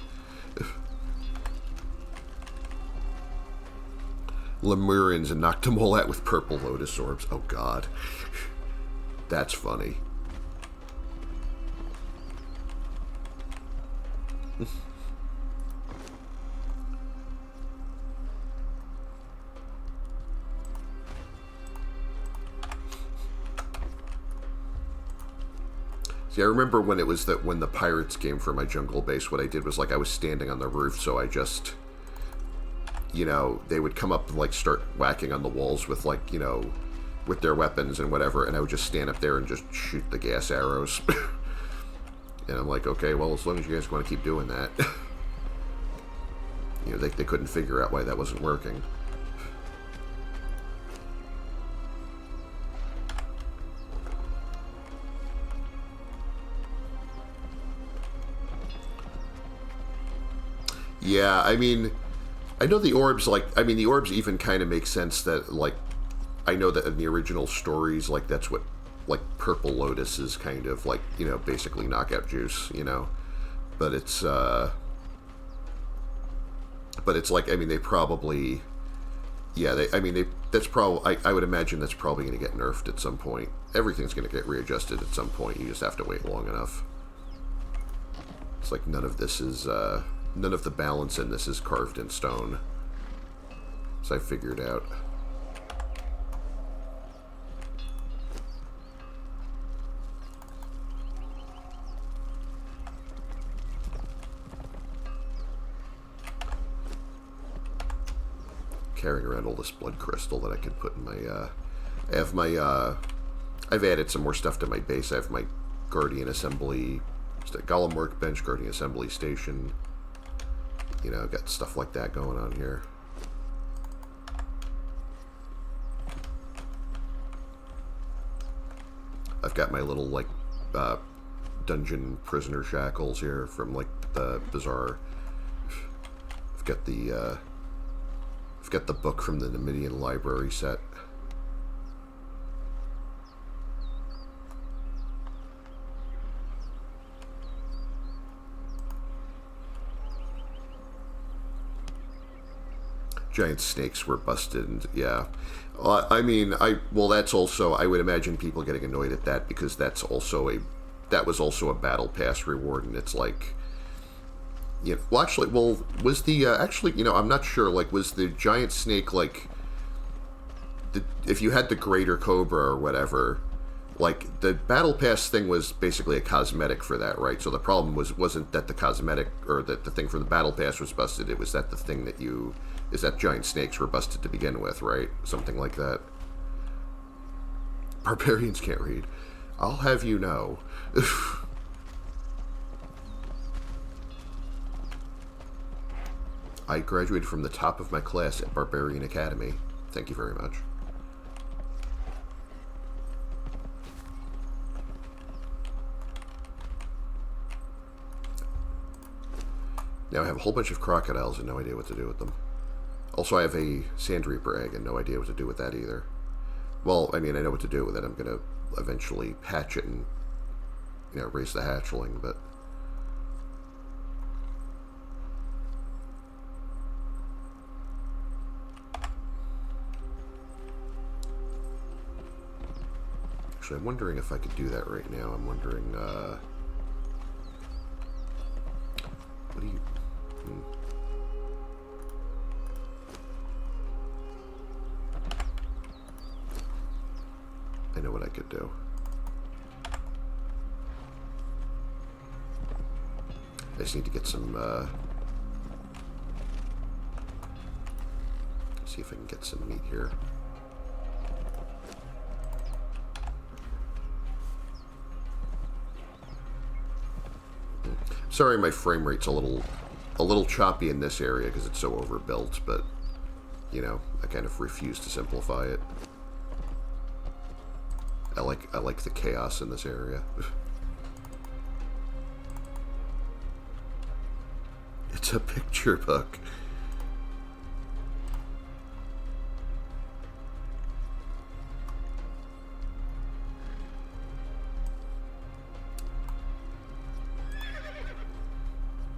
Lemurians and knocked them all out with purple lotus orbs. Oh, God. That's funny. See, I remember when it was that when the pirates came for my jungle base, what I did was, like, I was standing on the roof, so I just, you know, they would come up and, like, start whacking on the walls with, like, you know, with their weapons and whatever, and I would just stand up there and just shoot the gas arrows. And I'm like, okay, well, as long as you guys want to keep doing that. You know, they couldn't figure out why that wasn't working. Yeah, I mean, I know the orbs, like, I mean, the orbs even kind of make sense that, like, I know that in the original stories, like, that's what, like, Purple Lotus is kind of, like, you know, basically knockout juice, you know? But it's like, I mean, they probably, yeah, that's probably, I would imagine that's probably going to get nerfed at some point. Everything's going to get readjusted at some point, you just have to wait long enough. It's like none of this is, none of the balance in this is carved in stone. As I figured out. Carrying around all this blood crystal that I can put in my, I have my, I've added some more stuff to my base. I have my Guardian Assembly, Golem Workbench, Guardian Assembly Station. You know, got stuff like that going on here. I've got my little, like, dungeon prisoner shackles here from, like, the Bazaar. I've got the book from the Numidian library set. Giant snakes were busted, and yeah. I mean, well, that's also, I would imagine people getting annoyed at that because that was also a battle pass reward, and it's like, you know, well, actually, was the, actually, you know, I'm not sure, like, was the giant snake, like, if you had the greater cobra or whatever, like, the battle pass thing was basically a cosmetic for that, right? So the problem wasn't that the cosmetic, or that the thing for the battle pass was busted, it was that the thing that is that giant snakes were busted to begin with, right? Something like that. Barbarians can't read. I'll have you know. I graduated from the top of my class at Barbarian Academy. Thank you very much. Now I have a whole bunch of crocodiles and no idea what to do with them. Also, I have a Sand Reaper egg and no idea what to do with that either. Well, I mean, I know what to do with it. I'm going to eventually hatch it and, you know, raise the hatchling, but... Actually, I'm wondering if I could do that right now. I'm wondering, what do you... I know what I could do. I just need to get some, see if I can get some meat here. Sorry, my frame rate's a little choppy in this area because it's so overbuilt, but, you know, I kind of refuse to simplify it. I like the chaos in this area. It's a picture book.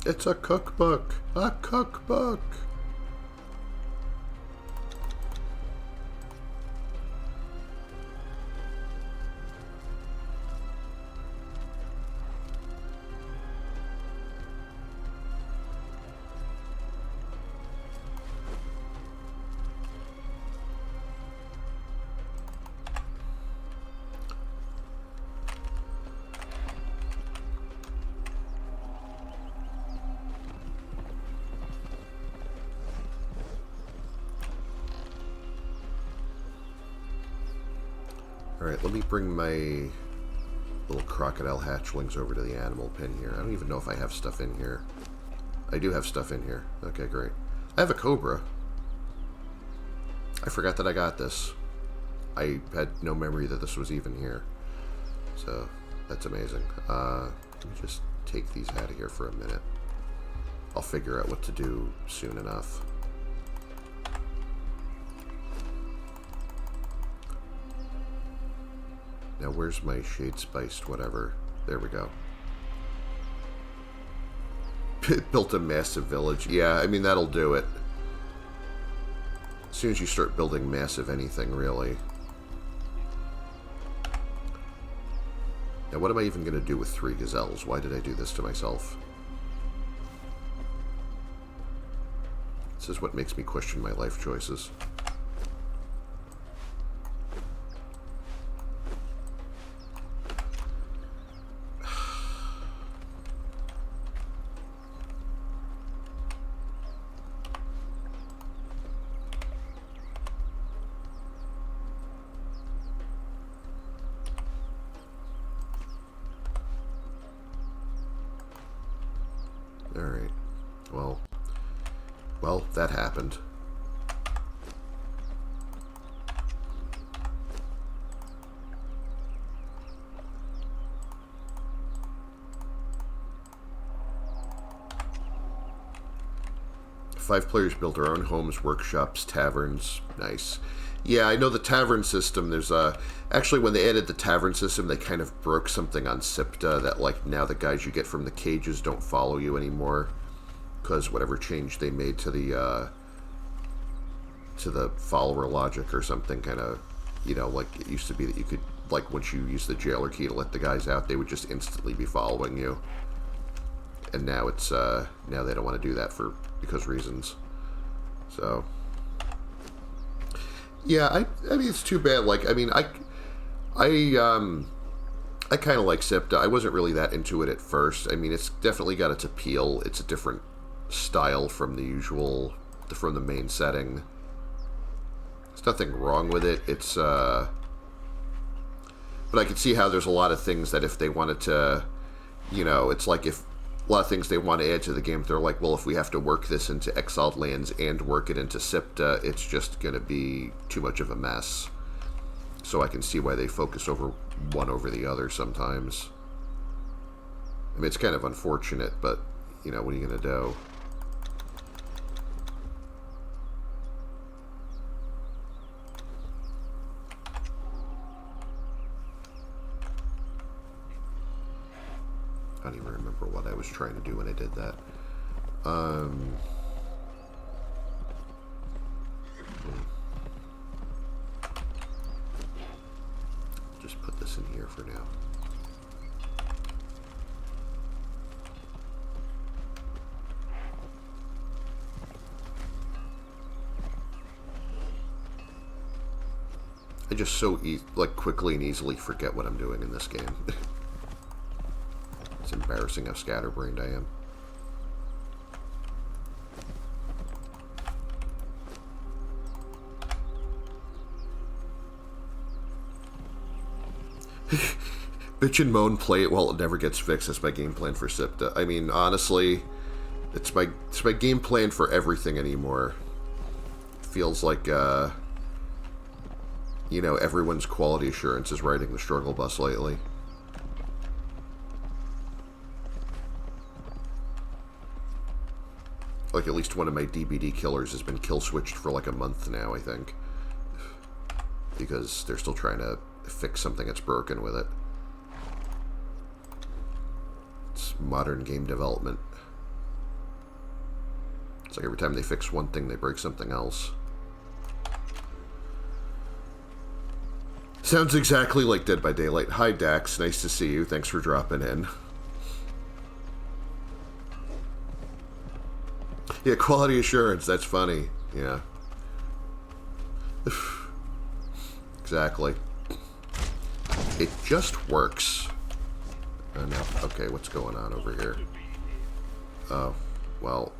It's a cookbook. A cookbook. Alright, let me bring my little crocodile hatchlings over to the animal pen here. I don't even know if I have stuff in here. I do have stuff in here. Okay, great. I have a cobra. I forgot that I got this. I had no memory that this was even here. So, that's amazing. Let me just take these out of here for a minute. I'll figure out what to do soon enough. Now, where's my shade spiced whatever? There we go. Built a massive village. Yeah, I mean, that'll do it. As soon as you start building massive anything, really. Now, what am I even going to do with 3 gazelles? Why did I do this to myself? This is what makes me question my life choices. Alright. Well, that happened. Five players build their own homes, workshops, taverns. Nice. Yeah, I know the tavern system. There's actually, when they added the tavern system, they kind of broke something on SIPTA that, like, now the guys you get from the cages don't follow you anymore because whatever change they made to the follower logic or something, kind of, you know, like it used to be that you could, like, once you use the jailer key to let the guys out, they would just instantly be following you. And now it's now they don't want to do that because reasons. So yeah, I mean, it's too bad. Like, I mean, I kind of like SIPTA. I wasn't really that into it at first. I mean, it's definitely got its appeal. It's a different style from the main setting. There's nothing wrong with it. It's but I could see how there's a lot of things that if they wanted to, you know, it's like if a lot of things they want to add to the game, they're like, well, if we have to work this into Exiled Lands and work it into SIPTA, it's just going to be too much of a mess. So I can see why they focus one over the other sometimes. I mean, it's kind of unfortunate, but, you know, what are you going to do? I don't even remember what I was trying to do when I did that. Just put this in here for now. I just so quickly and easily forget what I'm doing in this game. It's embarrassing how scatterbrained I am. Bitch and moan, play it while it never gets fixed. That's my game plan for SIPTA. I mean, honestly, it's my game plan for everything anymore. It feels like, you know, everyone's quality assurance is riding the struggle bus lately. Like, at least one of my DBD killers has been kill switched for like a month now, I think. Because they're still trying to fix something that's broken with it. It's modern game development. It's like every time they fix one thing, they break something else. Sounds exactly like Dead by Daylight. Hi, Dax. Nice to see you. Thanks for dropping in. Yeah, quality assurance. That's funny. Yeah. Exactly. It just works. No. Okay, what's going on over here? Oh, well.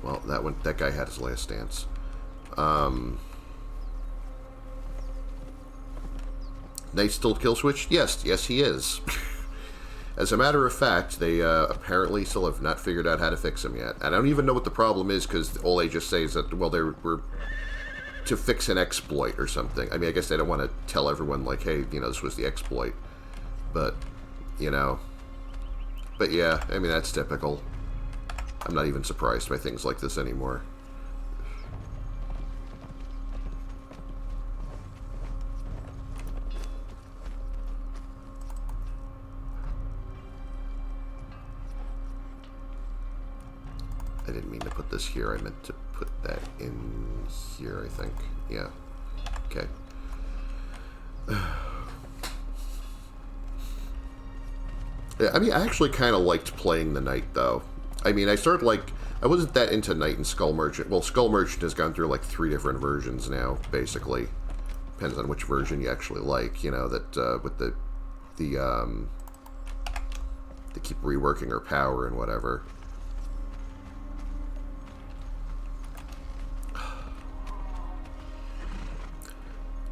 Well, that guy had his last dance. Knight's still kill switch? Yes, he is. As a matter of fact, they apparently still have not figured out how to fix him yet. And I don't even know what the problem is, because all they just say is that, well, they were to fix an exploit or something. I mean, I guess they don't want to tell everyone, like, hey, you know, this was the exploit. But, you know. But yeah, I mean, that's typical. I'm not even surprised by things like this anymore. I didn't mean to put this here. I meant to put that in here, I think. Yeah. Okay. Yeah, I mean, I actually kind of liked playing the Knight, though. I mean, I wasn't that into Knight and Skull Merchant. Well, Skull Merchant has gone through, like, 3 different versions now, basically. Depends on which version you actually like, you know, that, with they keep reworking her power and whatever.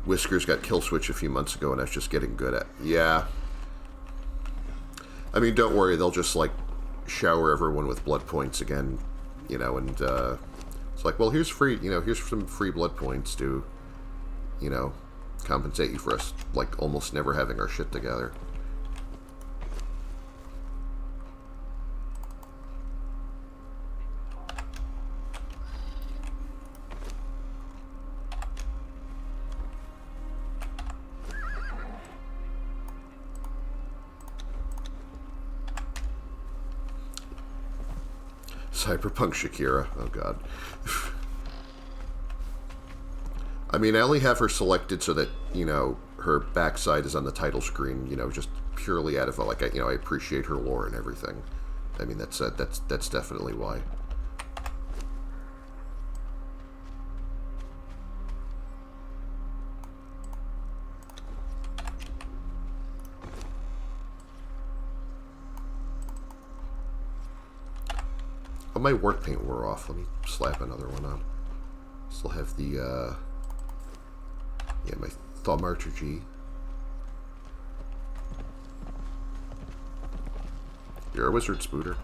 Whiskers got kill switch a few months ago, and I was just getting good at. Yeah. I mean, don't worry. They'll just, like, shower everyone with blood points again, you know, and it's like, well, here's some free blood points to, you know, compensate you for us, like, almost never having our shit together. Cyberpunk Shakira. Oh, God. I mean, I only have her selected so that, you know, her backside is on the title screen, you know, just purely out of, like, you know, I appreciate her lore and everything. I mean, that's definitely why. Oh, my work paint wore off. Let me slap another one on. Still have the, yeah, my Thaumaturgy. You're a wizard, Spooter.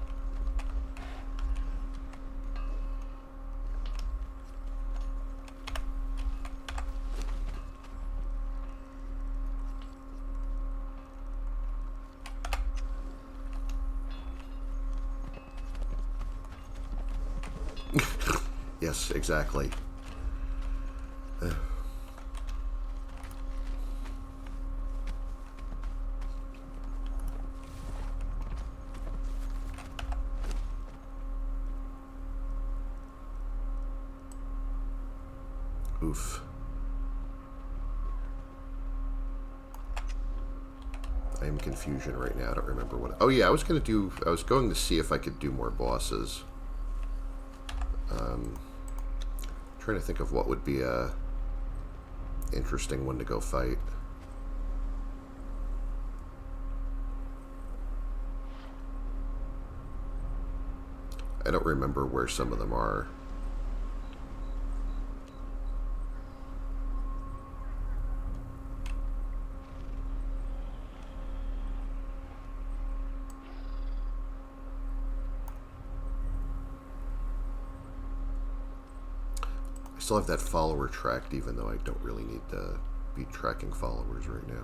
Yes, exactly. Oof. I am in confusion right now. I don't remember what... Oh, yeah, I was going to see if I could do more bosses. Trying to think of what would be a interesting one to go fight. I don't remember where some of them are. I still have that follower tracked, even though I don't really need to be tracking followers right now.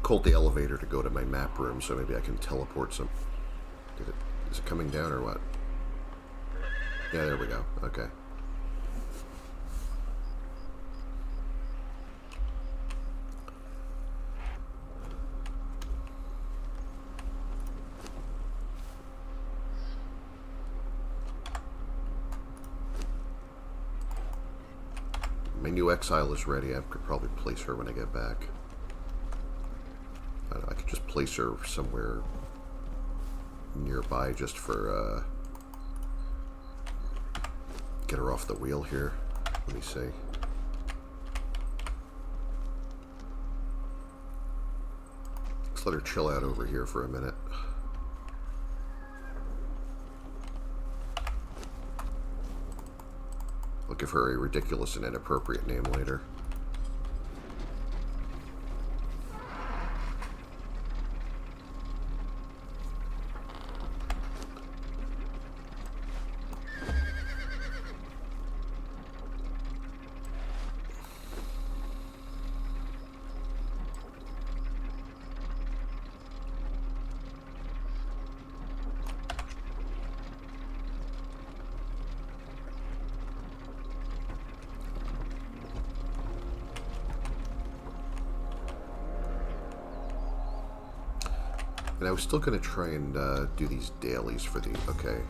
Called the elevator to go to my map room, so maybe I can teleport some... Is it coming down or what? Yeah, there we go. Okay. My new exile is ready. I could probably place her when I get back. I could just place her somewhere nearby just for, get her off the wheel here. Let me see. Let's let her chill out over here for a minute. I'll give her a ridiculous and inappropriate name later. And I was still going to try and do these dailies for the... Okay.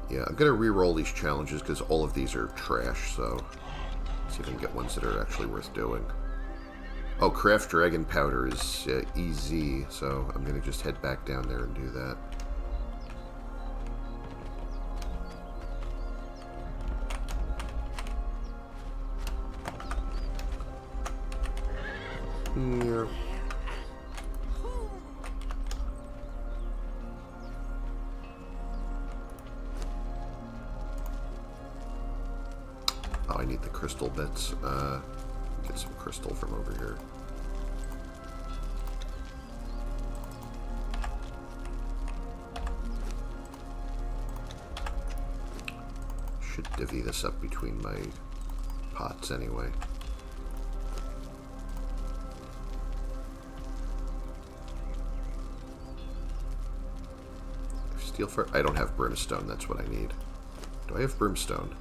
Yeah, I'm going to re-roll these challenges because all of these are trash, so... see if I can get ones that are actually worth doing. Oh, craft dragon powder is easy, so I'm going to just head back down there and do that. Yeah. Oh, I need the crystal bits. Get some crystal from over here. Should divvy this up between my pots anyway. I don't have brimstone, that's what I need. Do I have brimstone?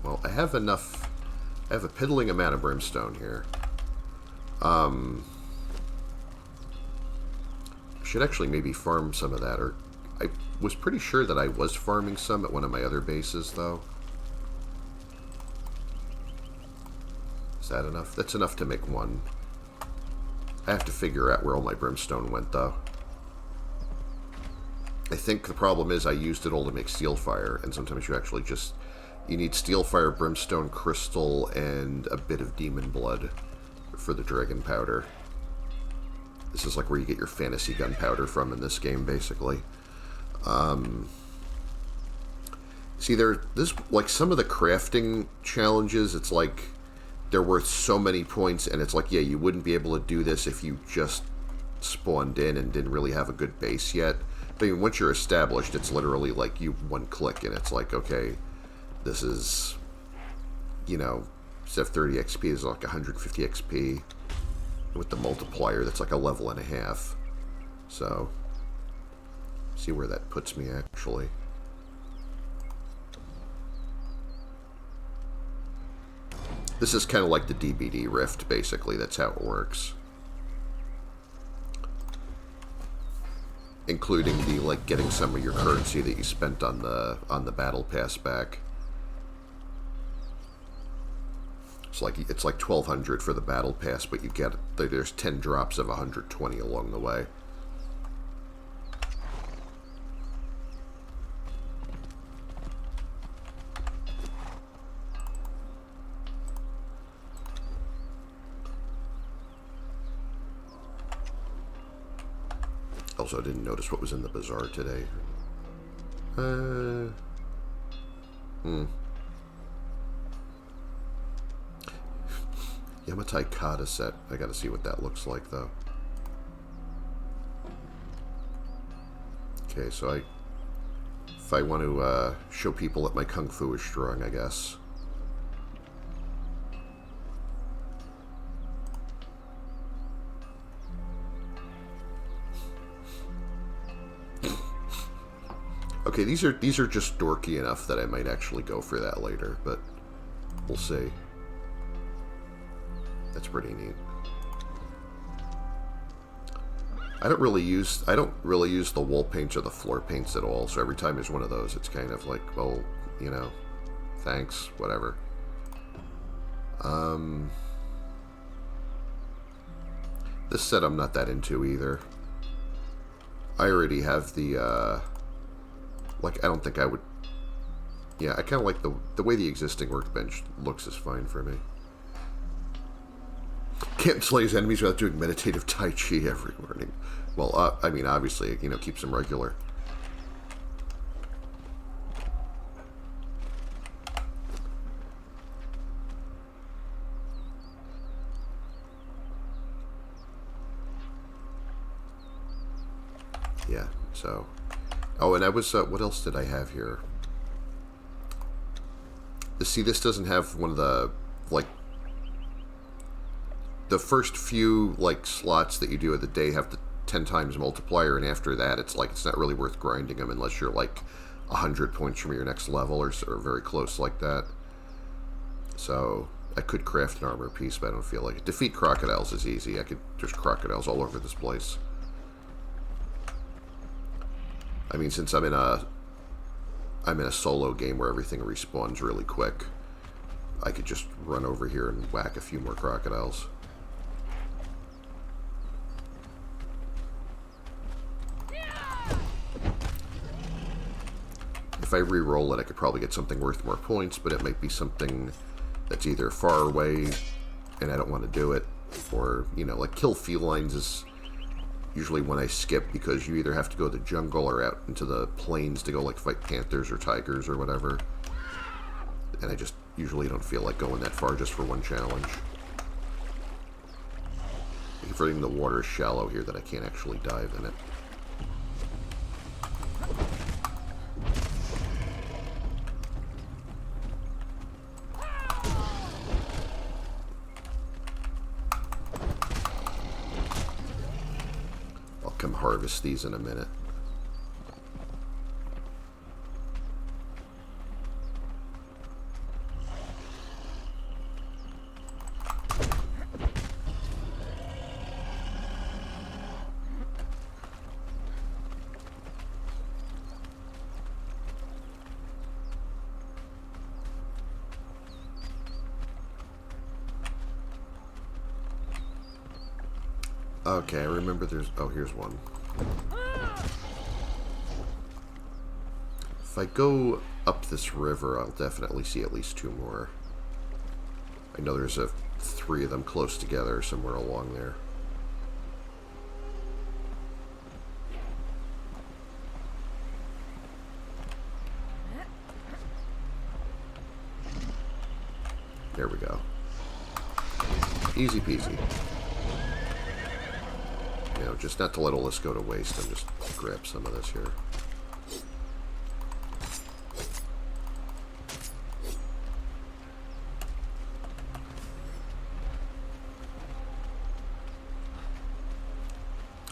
Well, I have enough. I have a piddling amount of brimstone here. I should actually maybe farm some of that, or I was pretty sure that I was farming some at one of my other bases, though. Is that enough? That's enough to make one. I have to figure out where all my brimstone went, though. I think the problem is I used it all to make steel fire, and sometimes you actually just... you need steel fire, brimstone, crystal, and a bit of demon blood for the dragon powder. This is like where you get your fantasy gunpowder from in this game, basically. See, this like some of the crafting challenges, it's like they're worth so many points, and it's like, yeah, you wouldn't be able to do this if you just spawned in and didn't really have a good base yet. But I mean, once you're established, it's literally like you one click, and it's like, okay, this is, you know, instead of 30 XP is like 150 XP. With the multiplier, that's like a level and a half. So, see where that puts me, actually. This is kind of like the DBD Rift, basically. That's how it works. Including the, like, getting some of your currency that you spent on the battle pass back. It's like 1,200 for the battle pass, but you get, there's 10 drops of 120 along the way. Also, I didn't notice what was in the bazaar today. Yamatai Kata set. I gotta see what that looks like, though. Okay, so if I want to show people that my kung fu is strong, I guess. Okay, these are just dorky enough that I might actually go for that later, but we'll see. That's pretty neat. I don't really use the wall paints or the floor paints at all, so every time there's one of those, it's kind of like, well, you know, thanks, whatever. This set I'm not that into either. I already have the, like, I don't think I would... Yeah, I kind of like the way the existing workbench looks is fine for me. Can't slay his enemies without doing meditative Tai Chi every morning. Well, I mean, obviously, it, keeps him regular. Yeah, so... Oh, and I was... what else did I have here? See, this doesn't have one of the, like... The first few, like, slots that you do of the day have the 10 times multiplier, and after that, it's like, it's not really worth grinding them unless you're, like, 100 points from your next level, or very close like that. So, I could craft an armor piece, but I don't feel like it. Defeat crocodiles is easy. There's crocodiles all over this place. I mean, since I'm in a solo game where everything respawns really quick, I could just run over here and whack a few more crocodiles. If I re-roll it, I could probably get something worth more points, but it might be something that's either far away and I don't want to do it, or, like kill felines is usually when I skip, because you either have to go to the jungle or out into the plains to go, like, fight panthers or tigers or whatever. And I just usually don't feel like going that far just for one challenge. Converting the water is shallow here that I can't actually dive in it. Come harvest these in a minute. Okay, I remember there's... Oh, here's one. If I go up this river, I'll definitely see at least 2 more. I know there's 3 of them close together somewhere along there. There we go. Easy peasy. Just not to let all this go to waste, and just grab some of this here.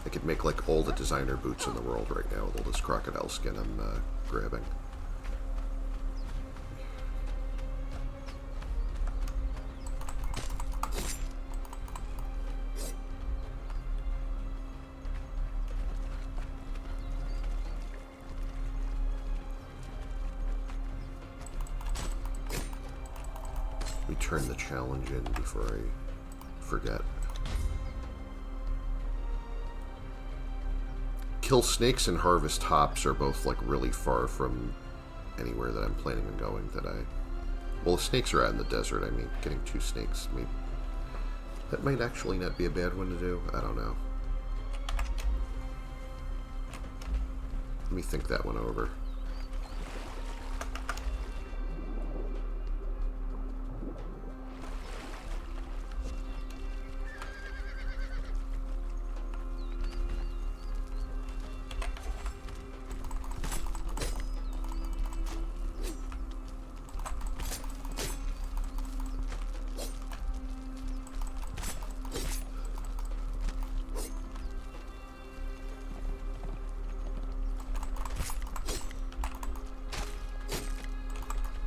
I could make, like, all the designer boots in the world right now with all this crocodile skin I'm grabbing. Turn the challenge in before I forget. Kill snakes and harvest hops are both, like, really far from anywhere that I'm planning on going today. Well, the snakes are out in the desert. I mean, getting 2 snakes, maybe that might actually not be a bad one to do. I don't know. Let me think that one over.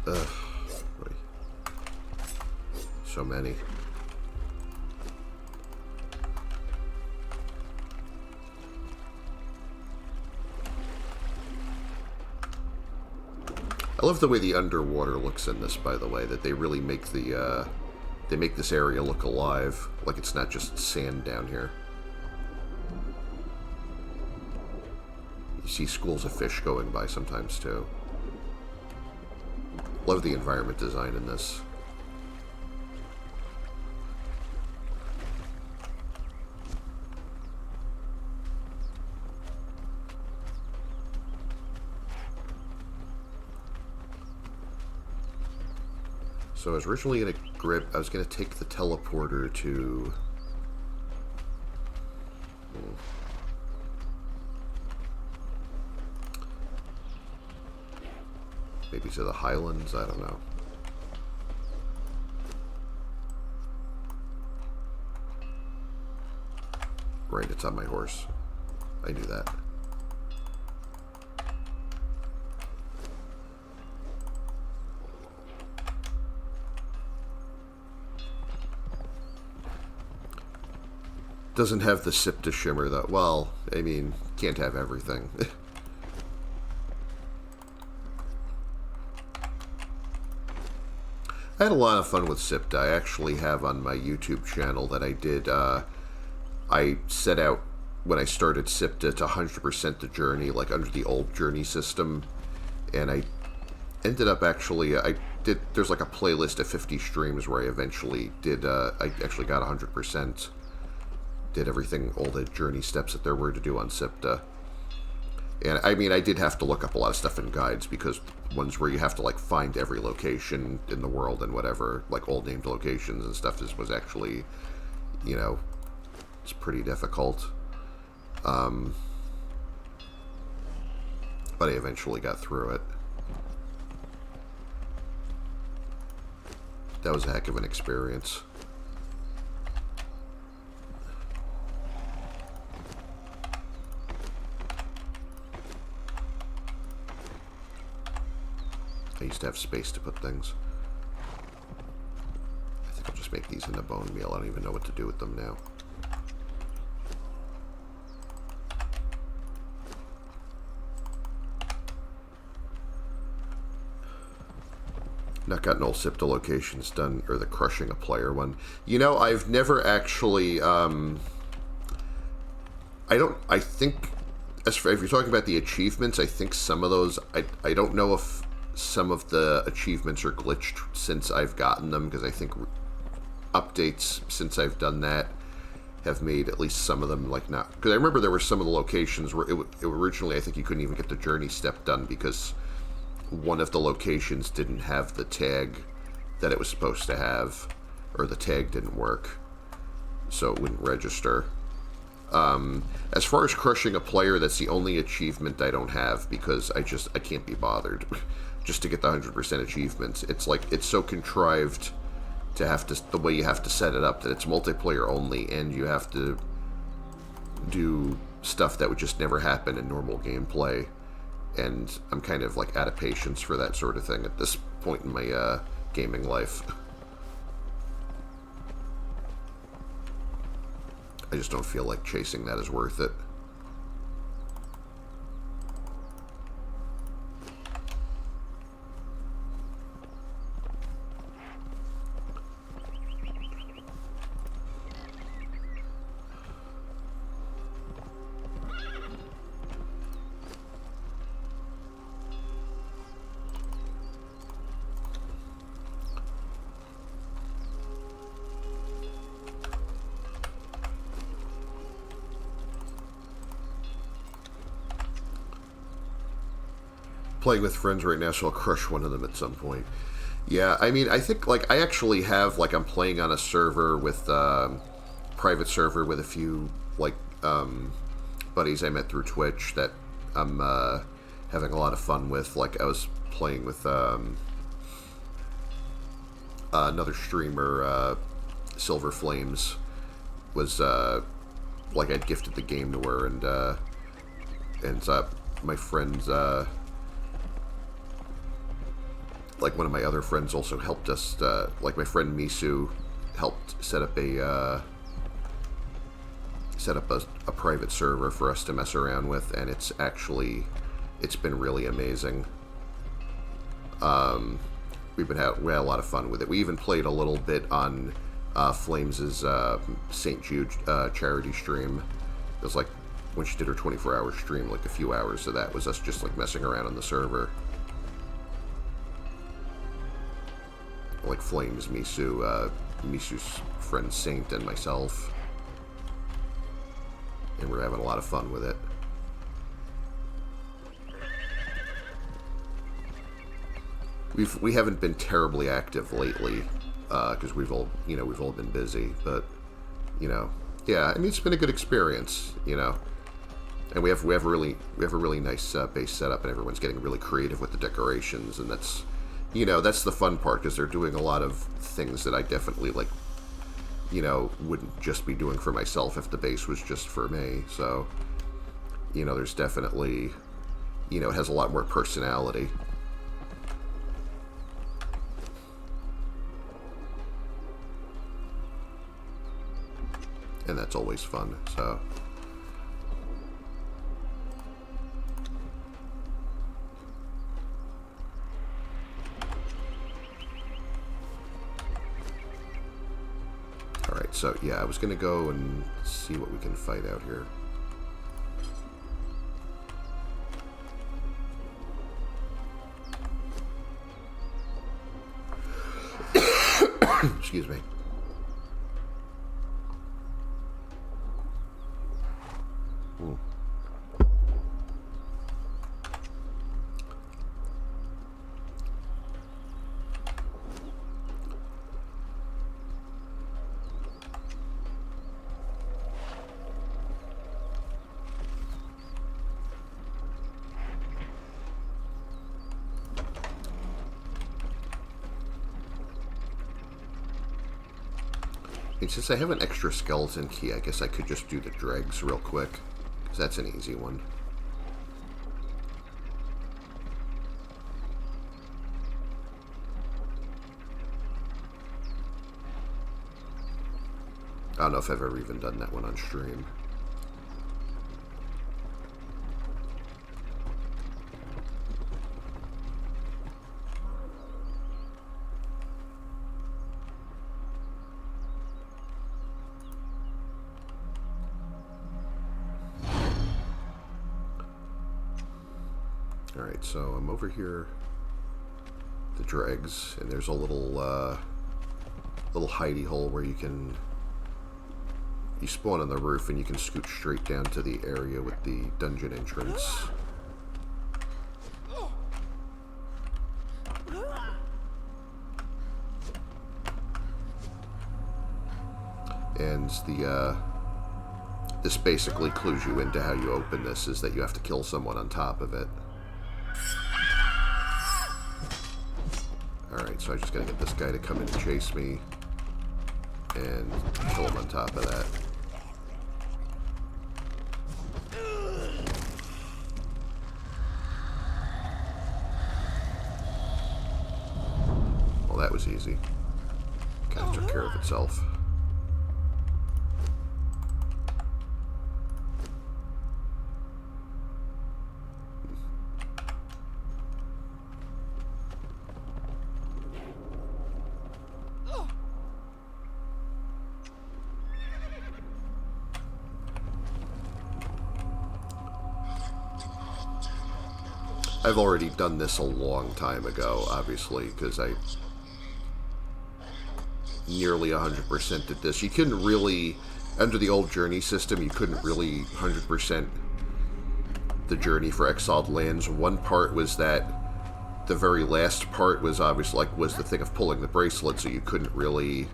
Ugh. So many. I love the way the underwater looks in this, by the way, that they really make the they make this area look alive, like it's not just sand down here. You see schools of fish going by sometimes, too. Love the environment design in this. So I was originally going to I was going to take the teleporter to... maybe to the Highlands? I don't know. Right, it's on my horse. I knew that. Doesn't have the Sipta shimmer, though. Well, I mean, can't have everything. I had a lot of fun with Sipta. I actually have on my YouTube channel that I did, I set out, when I started Sipta, to 100% the journey, like under the old journey system. And I ended up actually, there's like a playlist of 50 streams where I eventually did, I actually got 100%. Did everything, all the journey steps that there were to do on Sipta. And I mean, I did have to look up a lot of stuff in guides, because ones where you have to like find every location in the world and whatever, like all named locations and stuff, was actually, you know, it's pretty difficult. But I eventually got through it. That was a heck of an experience. I used to have space to put things. I think I'll just make these into bone meal. I don't even know what to do with them now. Not gotten all Sipta locations done, or the crushing a player one. You know, I've never actually, I think, if you're talking about the achievements, I think some of those, I don't know if some of the achievements are glitched since I've gotten them, because I think updates since I've done that have made at least some of them like not, because I remember there were some of the locations where it originally, I think you couldn't even get the journey step done because one of the locations didn't have the tag that it was supposed to have, or the tag didn't work, so it wouldn't register. As far as crushing a player, that's the only achievement I don't have, because I can't be bothered just to get the 100% achievements. It's like, it's so contrived to have to, the way you have to set it up, that it's multiplayer only, and you have to do stuff that would just never happen in normal gameplay. And I'm kind of like out of patience for that sort of thing at this point in my gaming life. I just don't feel like chasing that is worth it. Playing with friends right now, so I'll crush one of them at some point. Yeah, I mean, I think, like, I actually have, like, I'm playing on a server with, private server with a few, like, buddies I met through Twitch that I'm, having a lot of fun with. Like, I was playing with, another streamer, Silver Flames, was, like, I'd gifted the game to her, and my friends, like, one of my other friends also helped us, like, my friend Misu helped set up a private server for us to mess around with, and it's been really amazing. we had a lot of fun with it. We even played a little bit on Flames' St. Jude charity stream. It was like when she did her 24-hour stream, like a few hours of that was us just like messing around on the server. Like Flames, Misu's friend Saint, and myself. And we're having a lot of fun with it. We haven't been terribly active lately, because we've all been busy, but, yeah, I mean, it's been a good experience, and we have a really nice base setup, and everyone's getting really creative with the decorations, and that's the fun part, because they're doing a lot of things that I definitely, wouldn't just be doing for myself if the base was just for me, so, there's definitely, it has a lot more personality. And that's always fun, so. Alright, so yeah, I was gonna go and see what we can fight out here. Excuse me. And since I have an extra skeleton key, I guess I could just do the dregs real quick, because that's an easy one. I don't know if I've ever even done that one on stream. Alright, so I'm over here, the dregs, and there's a little hidey hole where you spawn on the roof and you can scoot straight down to the area with the dungeon entrance. And this basically clues you into how you open this, is that you have to kill someone on top of it. Alright, so I just gotta get this guy to come in and chase me and kill him on top of that. Well, that was easy. Kind of took care of itself. I've already done this a long time ago, obviously, because I nearly 100% did this. You couldn't really, under the old journey system, you couldn't really 100% the journey for Exiled Lands. One part was that the very last part was obviously, was the thing of pulling the bracelet, so you couldn't really,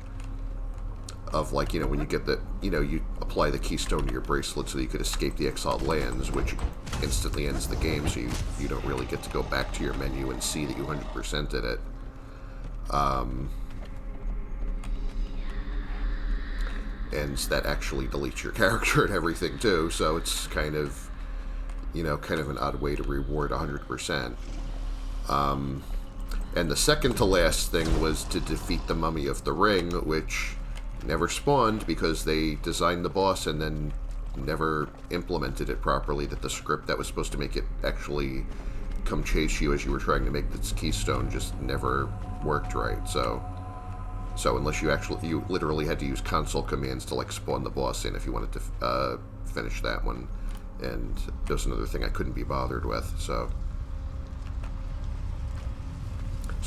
when you get the, you apply the keystone to your bracelet so that you could escape the Exiled Lands, which instantly ends the game, so you don't really get to go back to your menu and see that you 100%ed it. And that actually deletes your character and everything, too, so it's kind of an odd way to reward 100%. And the second to last thing was to defeat the Mummy of the Ring, which never spawned because they designed the boss and then never implemented it properly, that the script that was supposed to make it actually come chase you as you were trying to make this keystone just never worked right. So unless you literally had to use console commands to like spawn the boss in if you wanted to finish that one, and there's another thing I couldn't be bothered with. So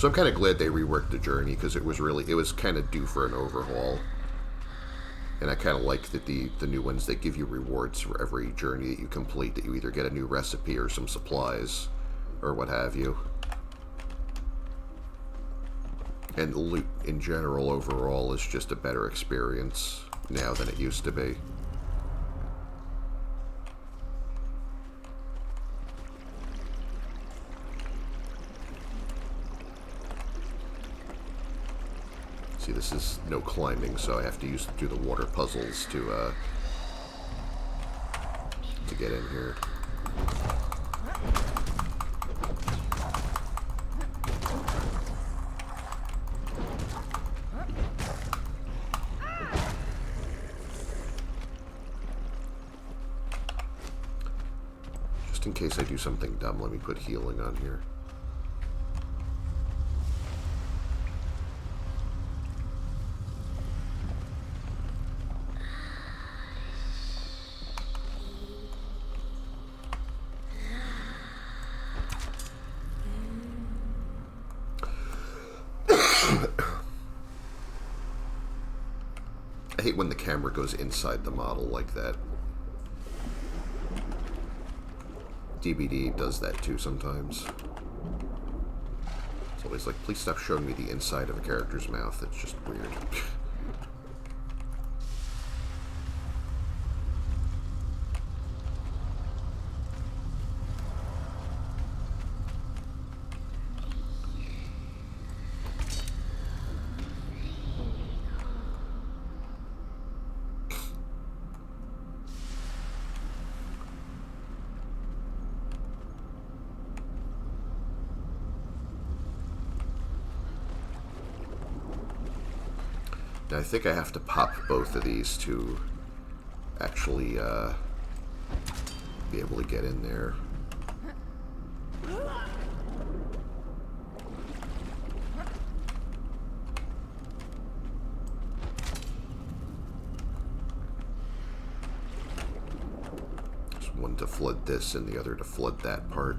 I'm kind of glad they reworked the journey, because it was kind of due for an overhaul. And I kind of like that the new ones, they give you rewards for every journey that you complete, that you either get a new recipe or some supplies or what have you. And loot in general overall is just a better experience now than it used to be. See, this is no climbing, so I have to do the water puzzles to get in here. Just in case I do something dumb, let me put healing on here. I hate when the camera goes inside the model like that. DVD does that too sometimes. It's always like, please stop showing me the inside of a character's mouth. It's just weird. I think I have to pop both of these to actually be able to get in there. Just one to flood this and the other to flood that part.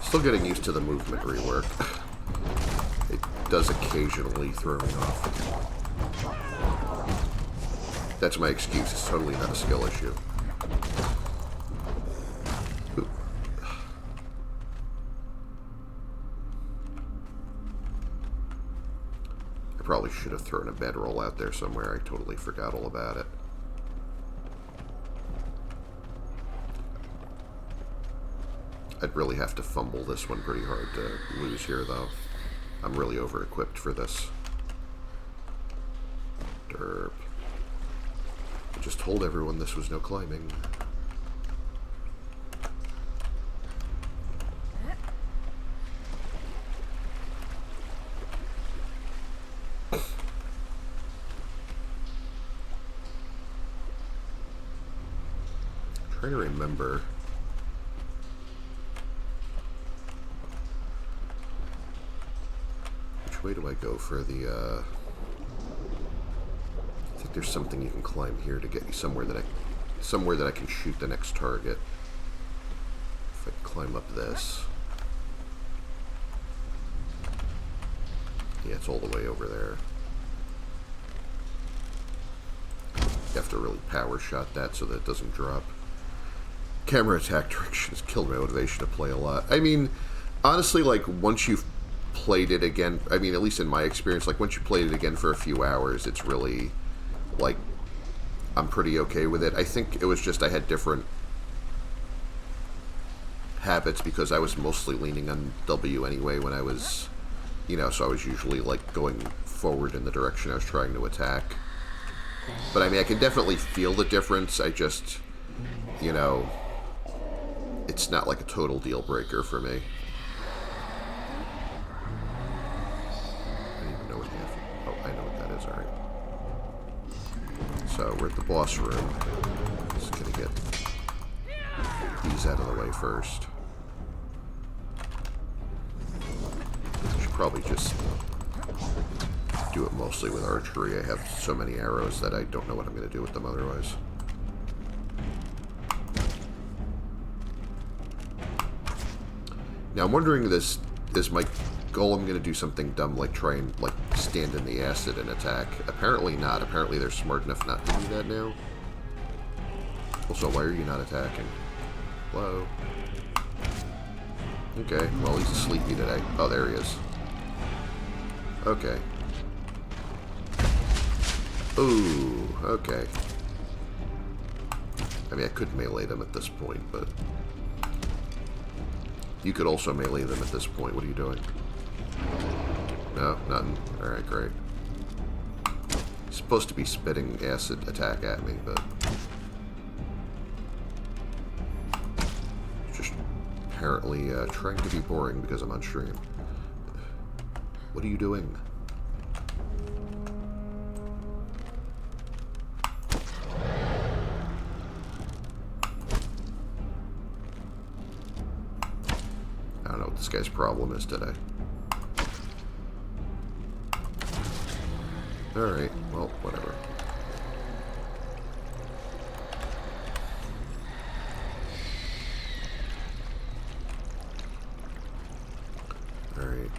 Still getting used to the movement rework. It does occasionally throw me off. That's my excuse. It's totally not a skill issue. Ooh. I probably should have thrown a bedroll out there somewhere. I totally forgot all about it. I'd really have to fumble this one pretty hard to lose here, though. I'm really over-equipped for this. Derp. I just told everyone this was no climbing. I'm trying to remember. Which way do I go for the, I think there's something you can climb here to get me somewhere that I can shoot the next target. If I climb up this. Yeah, it's all the way over there. You have to really power shot that so that it doesn't drop. Camera attack directions killed my motivation to play a lot. I mean, honestly, like, once you've played it again, I mean, at least in my experience, like, once you played it again for a few hours, it's really, like, I'm pretty okay with it. I think it was just I had different habits because I was mostly leaning on W anyway when I was, so I was usually like going forward in the direction I was trying to attack. But I mean, I can definitely feel the difference. I just, it's not like a total deal breaker for me. I don't even know what half. Oh, I know what that is. All right. So we're at the boss room. Just gonna get these out of the way first. I should probably just do it mostly with archery. I have so many arrows that I don't know what I'm going to do with them otherwise. Now I'm wondering, is my golem going to do something dumb like try and like stand in the acid and attack? Apparently not. Apparently they're smart enough not to do that now. Also, why are you not attacking? Hello? Okay, well he's sleepy today. Oh, there he is. Okay. Ooh, okay. I mean, I could melee them at this point, but... You could also melee them at this point. What are you doing? No, nothing. Alright, great. He's supposed to be spitting acid attack at me, but... Just apparently trying to be boring because I'm on stream. What are you doing? I don't know what this guy's problem is today. Alright, well, whatever. Alright.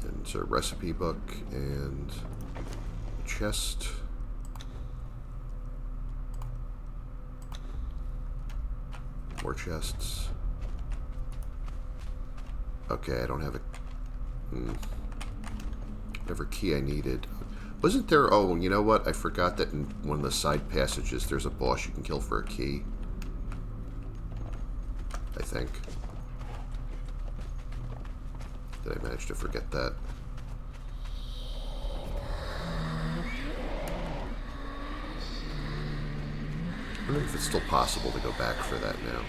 And it's a recipe book and a chest. More chests. Okay, I don't have a... whatever key I needed. Wasn't there... Oh, you know what? I forgot that in one of the side passages there's a boss you can kill for a key. I think. Did I manage to forget that? I wonder if it's still possible to go back for that now.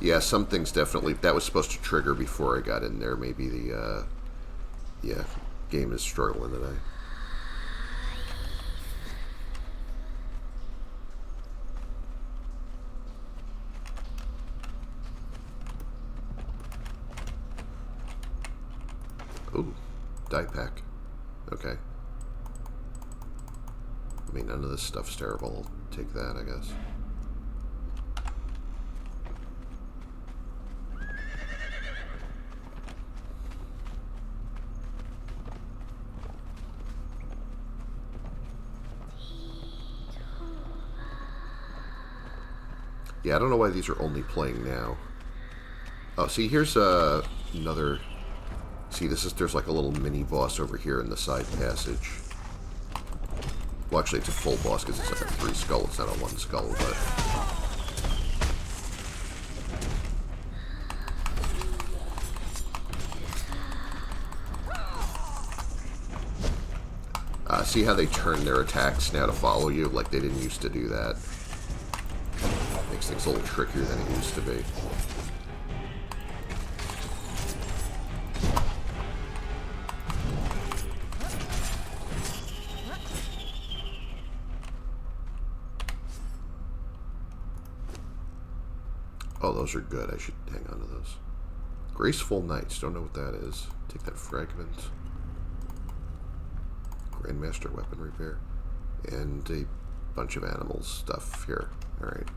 Yeah, some things definitely... That was supposed to trigger before I got in there. Maybe the, yeah, game is struggling today. Ooh, die pack. Okay. I mean, none of this stuff's terrible. I'll take that, I guess. Yeah, I don't know why these are only playing now. Oh, see, here's another... See, there's like a little mini boss over here in the side passage. Well, actually, it's a full boss because it's like a 3 skull. It's not a 1 skull, but... see how they turn their attacks now to follow you? Like, they didn't used to do that. Makes things a little trickier than it used to be. Oh, those are good. I should hang on to those. Graceful Knights. Don't know what that is. Take that fragment. Grandmaster Weapon Repair. And a bunch of animals stuff here. Alright.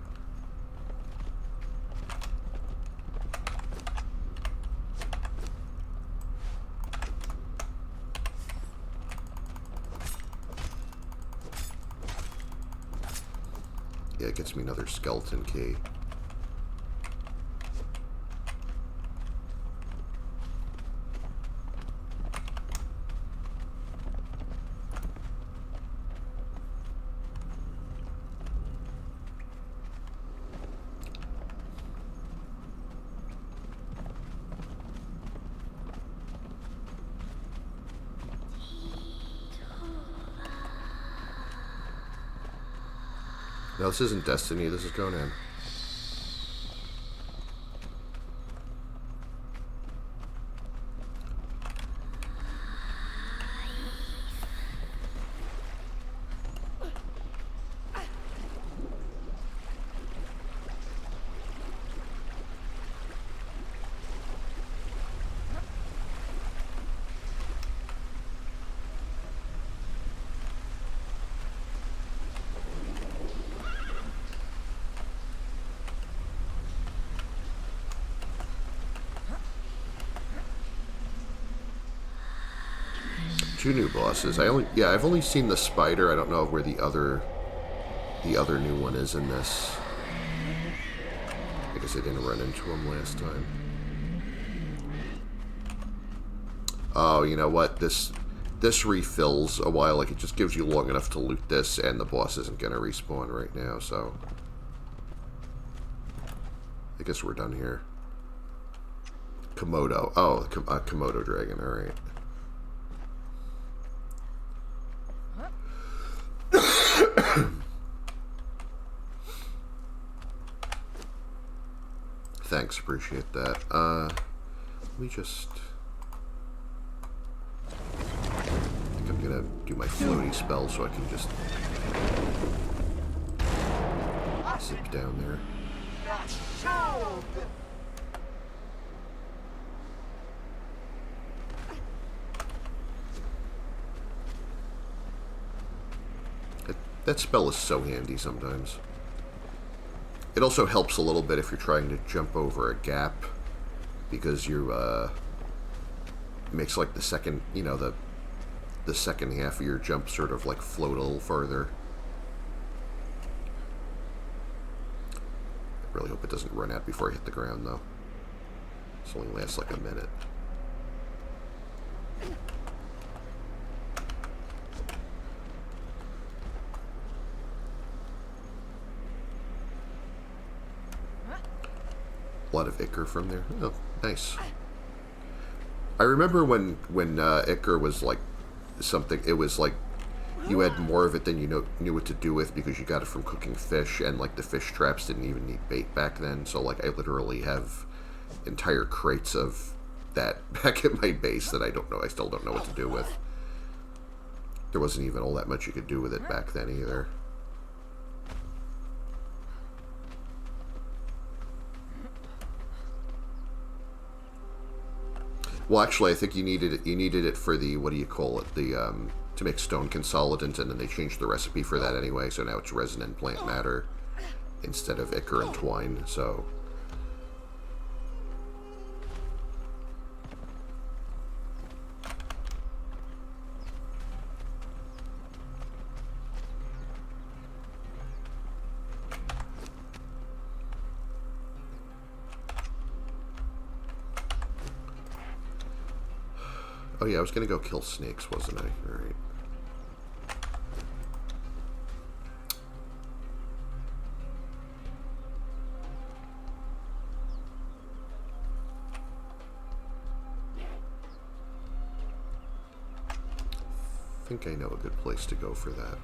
Yeah, it gets me another skeleton key. No, this isn't Destiny, this is Conan. Two new bosses. I've only seen the spider. I don't know where the other new one is in this. I guess I didn't run into him last time. Oh, you know what? This refills a while. Like, it just gives you long enough to loot this, and the boss isn't gonna respawn right now. So I guess we're done here. Komodo. Oh, a Komodo dragon. All right. Thanks, appreciate that. Let me just... I think I'm gonna do my floaty spell so I can just zip down there. That spell is so handy sometimes. It also helps a little bit if you're trying to jump over a gap, because you makes like the second, you know, the second half of your jump sort of like float a little further. I really hope it doesn't run out before I hit the ground, though. This only lasts like a minute. A lot of Ichor from there. Oh, nice. I remember when Ichor was like something. It was like you had more of it than you knew what to do with, because you got it from cooking fish, and like the fish traps didn't even need bait back then. So like I literally have entire crates of that back at my base that I still don't know what to do with. There wasn't even all that much you could do with it back then either. Well, actually, I think you needed it for the, what do you call it? The to make stone consolidant, and then they changed the recipe for that anyway. So now it's resin and plant matter instead of ichor and twine. So oh yeah, I was gonna go kill snakes, wasn't I? All right. I think I know a good place to go for that.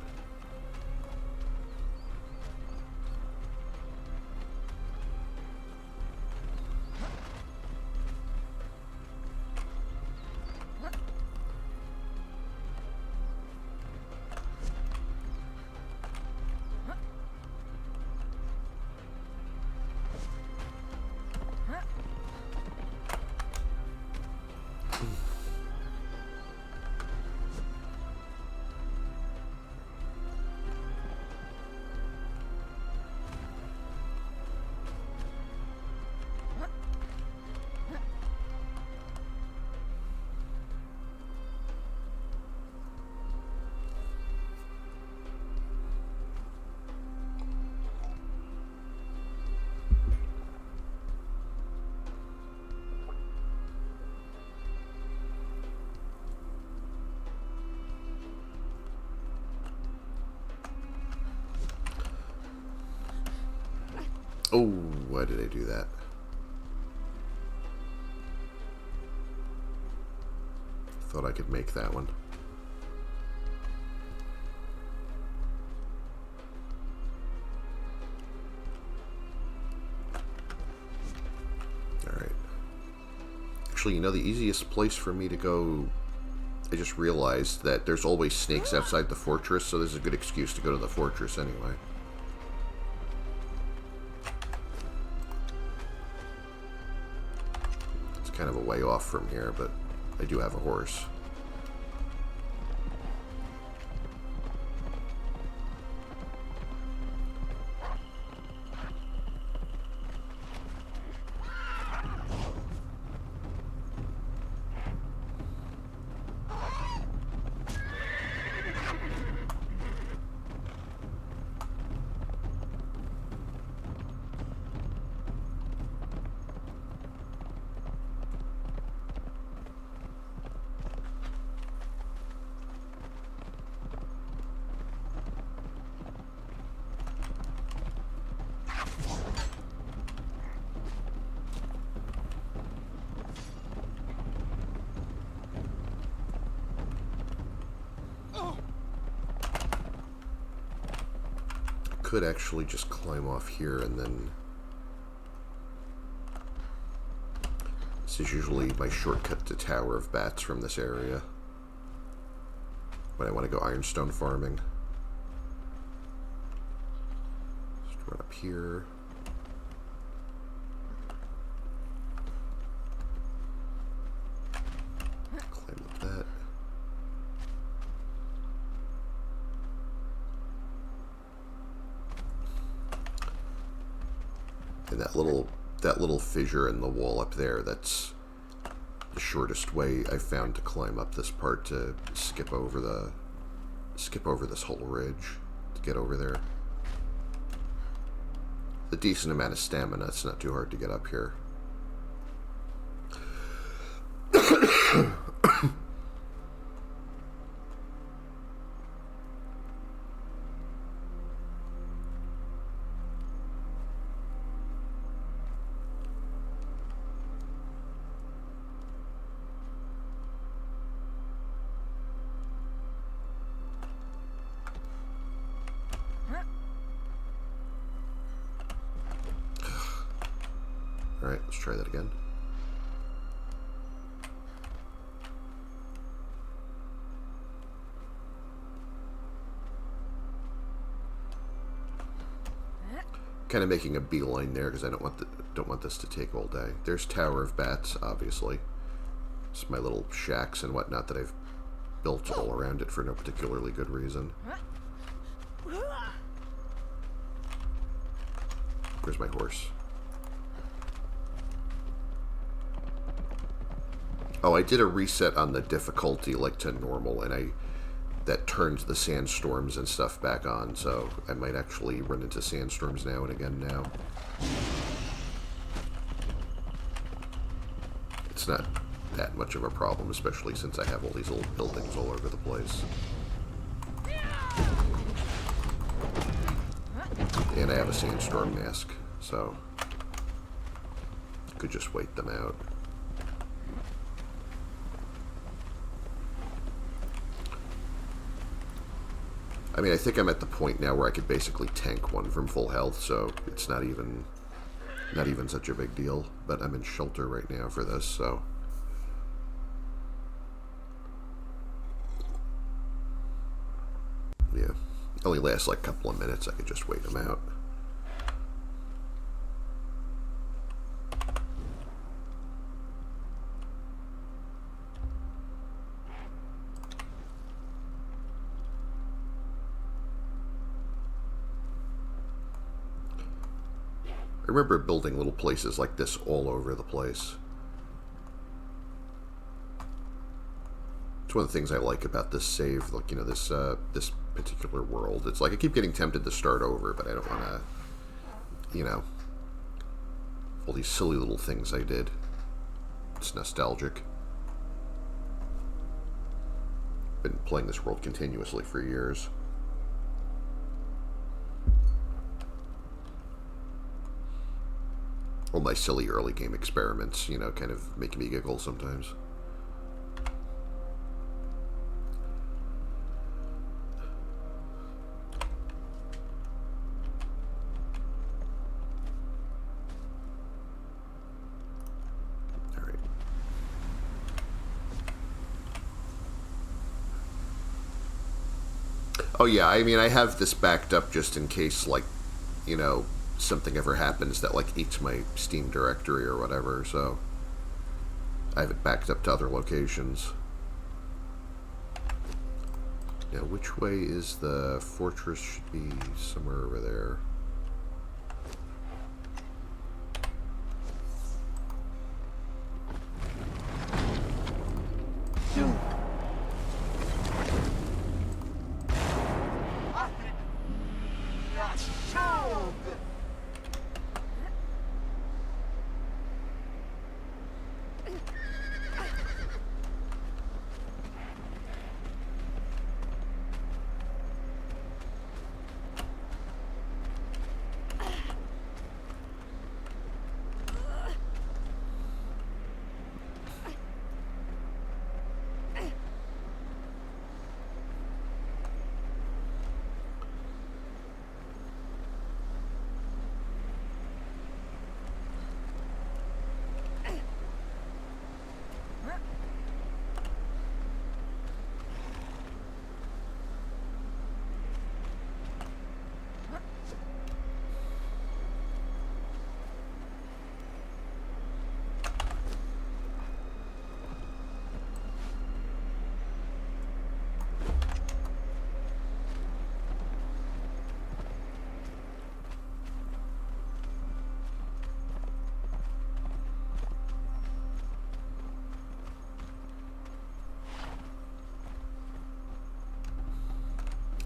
Oh, why did I do that? Thought I could make that one. Actually, you know, the easiest place for me to go... I just realized that there's always snakes outside the fortress, so there's a good excuse to go to the fortress anyway. It's kind of a way off from here, but I do have a horse. Could actually just climb off here and then... This is usually my shortcut to Tower of Bats from this area when I want to go ironstone farming. Just run up here. Climb up that. And that little fissure in the wall up there, that's the shortest way I've found to climb up this part, to skip over this whole ridge to get over there. A decent amount of stamina, it's not too hard to get up here. Alright, let's try that again. Kind of making a beeline there because I don't want this to take all day. There's Tower of Bats, obviously. It's my little shacks and whatnot that I've built all around it for no particularly good reason. Where's my horse? Oh, I did a reset on the difficulty, like, to normal, and that turned the sandstorms and stuff back on, so I might actually run into sandstorms now and again now. It's not that much of a problem, especially since I have all these little buildings all over the place. And I have a sandstorm mask, so I could just wait them out. I mean, I think I'm at the point now where I could basically tank one from full health, so it's not even such a big deal. But I'm in shelter right now for this, so... Yeah. It only lasts like a couple of minutes, I could just wait them out. I remember building little places like this all over the place. It's one of the things I like about this save, like, you know, this particular world. It's like I keep getting tempted to start over, but I don't want to, you know, all these silly little things I did. It's nostalgic. Been playing this world continuously for years. All my silly early game experiments, you know, kind of make me giggle sometimes. Alright. Oh yeah, I mean, I have this backed up just in case, like, you know, something ever happens that, like, eats my Steam directory or whatever, so I have it backed up to other locations. Now, which way is the fortress? Should be somewhere over there.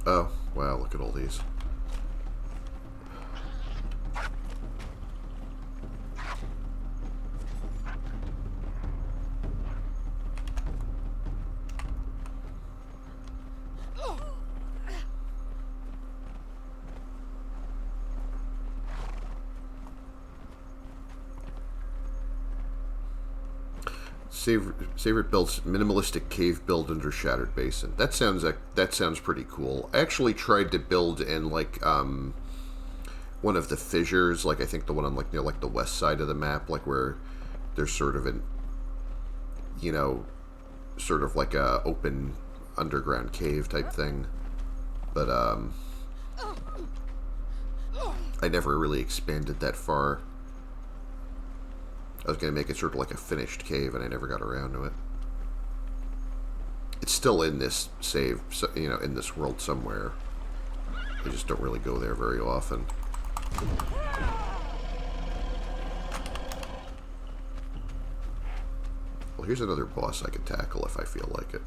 Oh, wow, look at all these. Favorite builds, minimalistic cave build under Shattered Basin. That sounds pretty cool. I actually tried to build in like one of the fissures, like I think the one on like near like the west side of the map, like where there's sort of an, you know, sort of like a open underground cave type thing. But I never really expanded that far. I was going to make it sort of like a finished cave, and I never got around to it. It's still in this save, you know, in this world somewhere. I just don't really go there very often. Well, here's another boss I could tackle if I feel like it.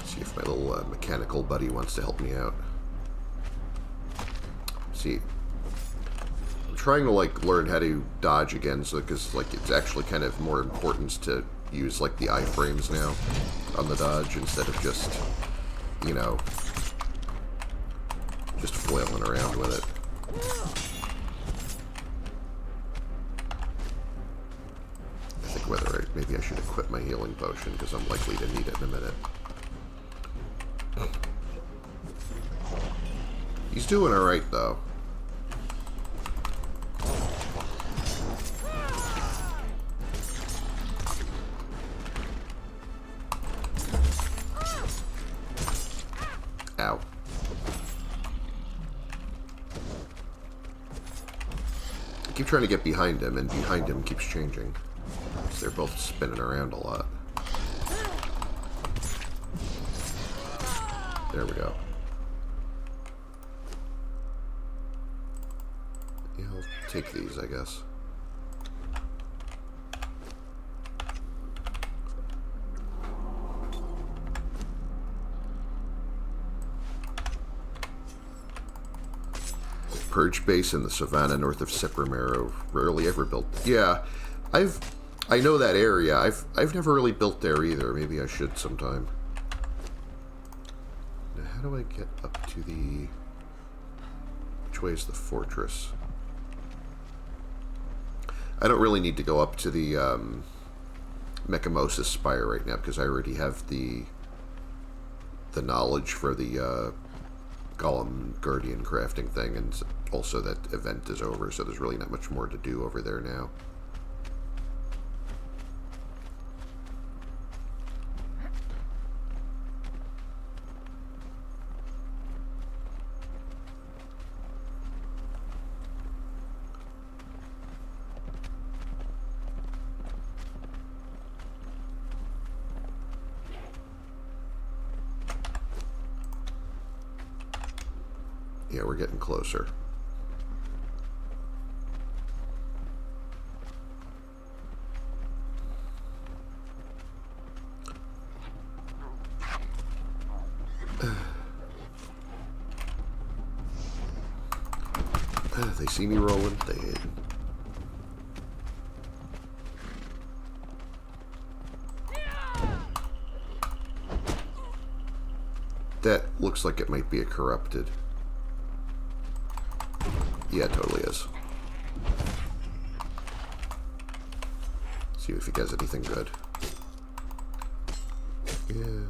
See if my little mechanical buddy wants to help me out. See, I'm trying to like learn how to dodge again, so because like it's actually kind of more important to use like the iframes now on the dodge instead of just, you know, just flailing around with it. I think whether maybe I should equip my healing potion because I'm likely to need it in a minute. He's doing alright though. Ow. I keep trying to get behind him, and behind him keeps changing. So they're both spinning around a lot. There we go. Yeah, I'll take these, I guess. Purge base in the savannah north of Seprimero. Rarely ever built. Yeah, I know that area. I've never really built there either. Maybe I should sometime. Now, how do I get up to the? Which way is the fortress? I don't really need to go up to the Mechamosis Spire right now because I already have the knowledge for the Golem Guardian crafting thing, and also that event is over, so there's really not much more to do over there now. Yeah, we're getting closer. They see me rolling. They hit. That looks like it might be a corrupted. Yeah, it totally is. See if he does anything good. Yeah.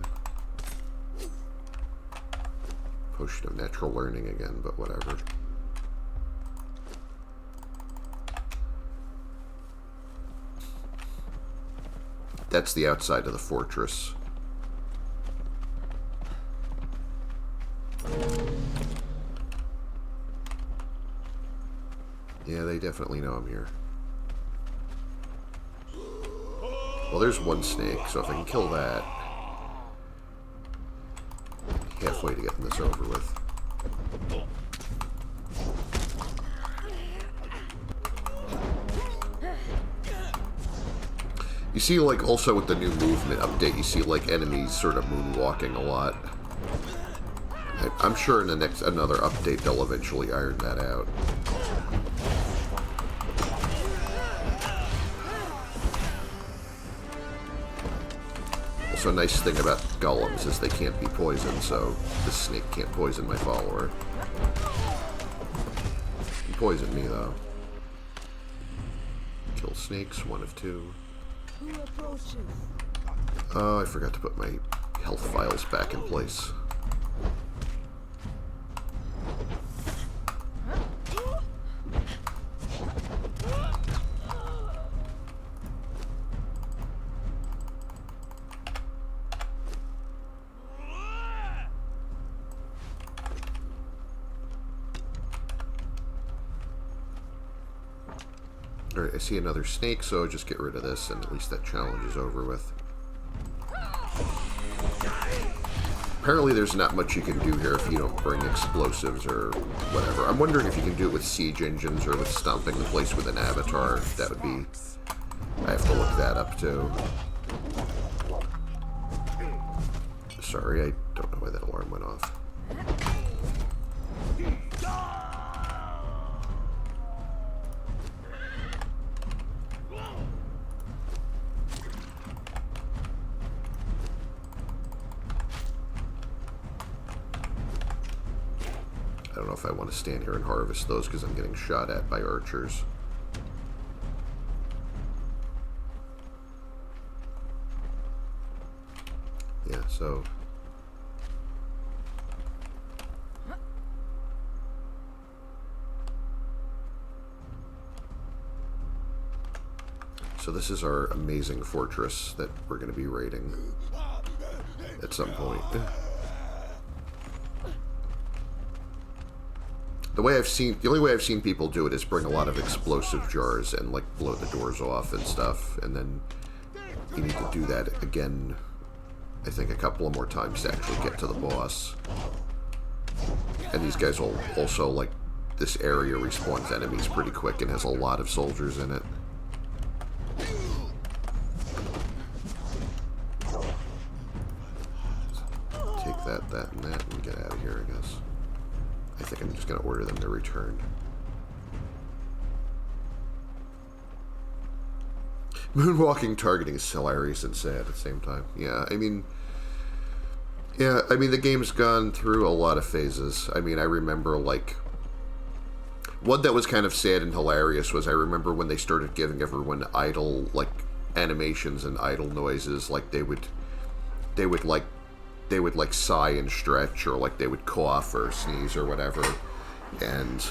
Potion of natural learning again, but whatever. That's the outside of the fortress. Yeah, they definitely know I'm here. Well, there's one snake, so if I can kill that, halfway to getting this over with. You see, like, also with the new movement update, you see, like, enemies sort of moonwalking a lot. I'm sure in the another update, they'll eventually iron that out. Also, a nice thing about golems is they can't be poisoned, so this snake can't poison my follower. He poisoned me, though. Kill snakes, 1 of 2. Oh, I forgot to put my health vials back in place. Alright, I see another snake, so just get rid of this, and at least that challenge is over with. Apparently there's not much you can do here if you don't bring explosives or whatever. I'm wondering if you can do it with siege engines or with stomping the place with an avatar. That would be... I have to look that up, too. Sorry, I don't know why that alarm went off. I don't know if I want to stand here and harvest those because I'm getting shot at by archers. Yeah, so... So this is our amazing fortress that we're going to be raiding at some point. The only way I've seen people do it is bring a lot of explosive jars and, like, blow the doors off and stuff, and then you need to do that again, I think, a couple of more times to actually get to the boss. And these guys will also, like, this area respawns enemies pretty quick and has a lot of soldiers in it. Take that, and that, and get out of here, I guess. I think I'm just going to order them to return. Moonwalking targeting is hilarious and sad at the same time. Yeah, I mean, the game's gone through a lot of phases. I mean, I remember, like, one that was kind of sad and hilarious was I remember when they started giving everyone idle, like, animations and idle noises, like, they would sigh and stretch, or like they would cough or sneeze or whatever. And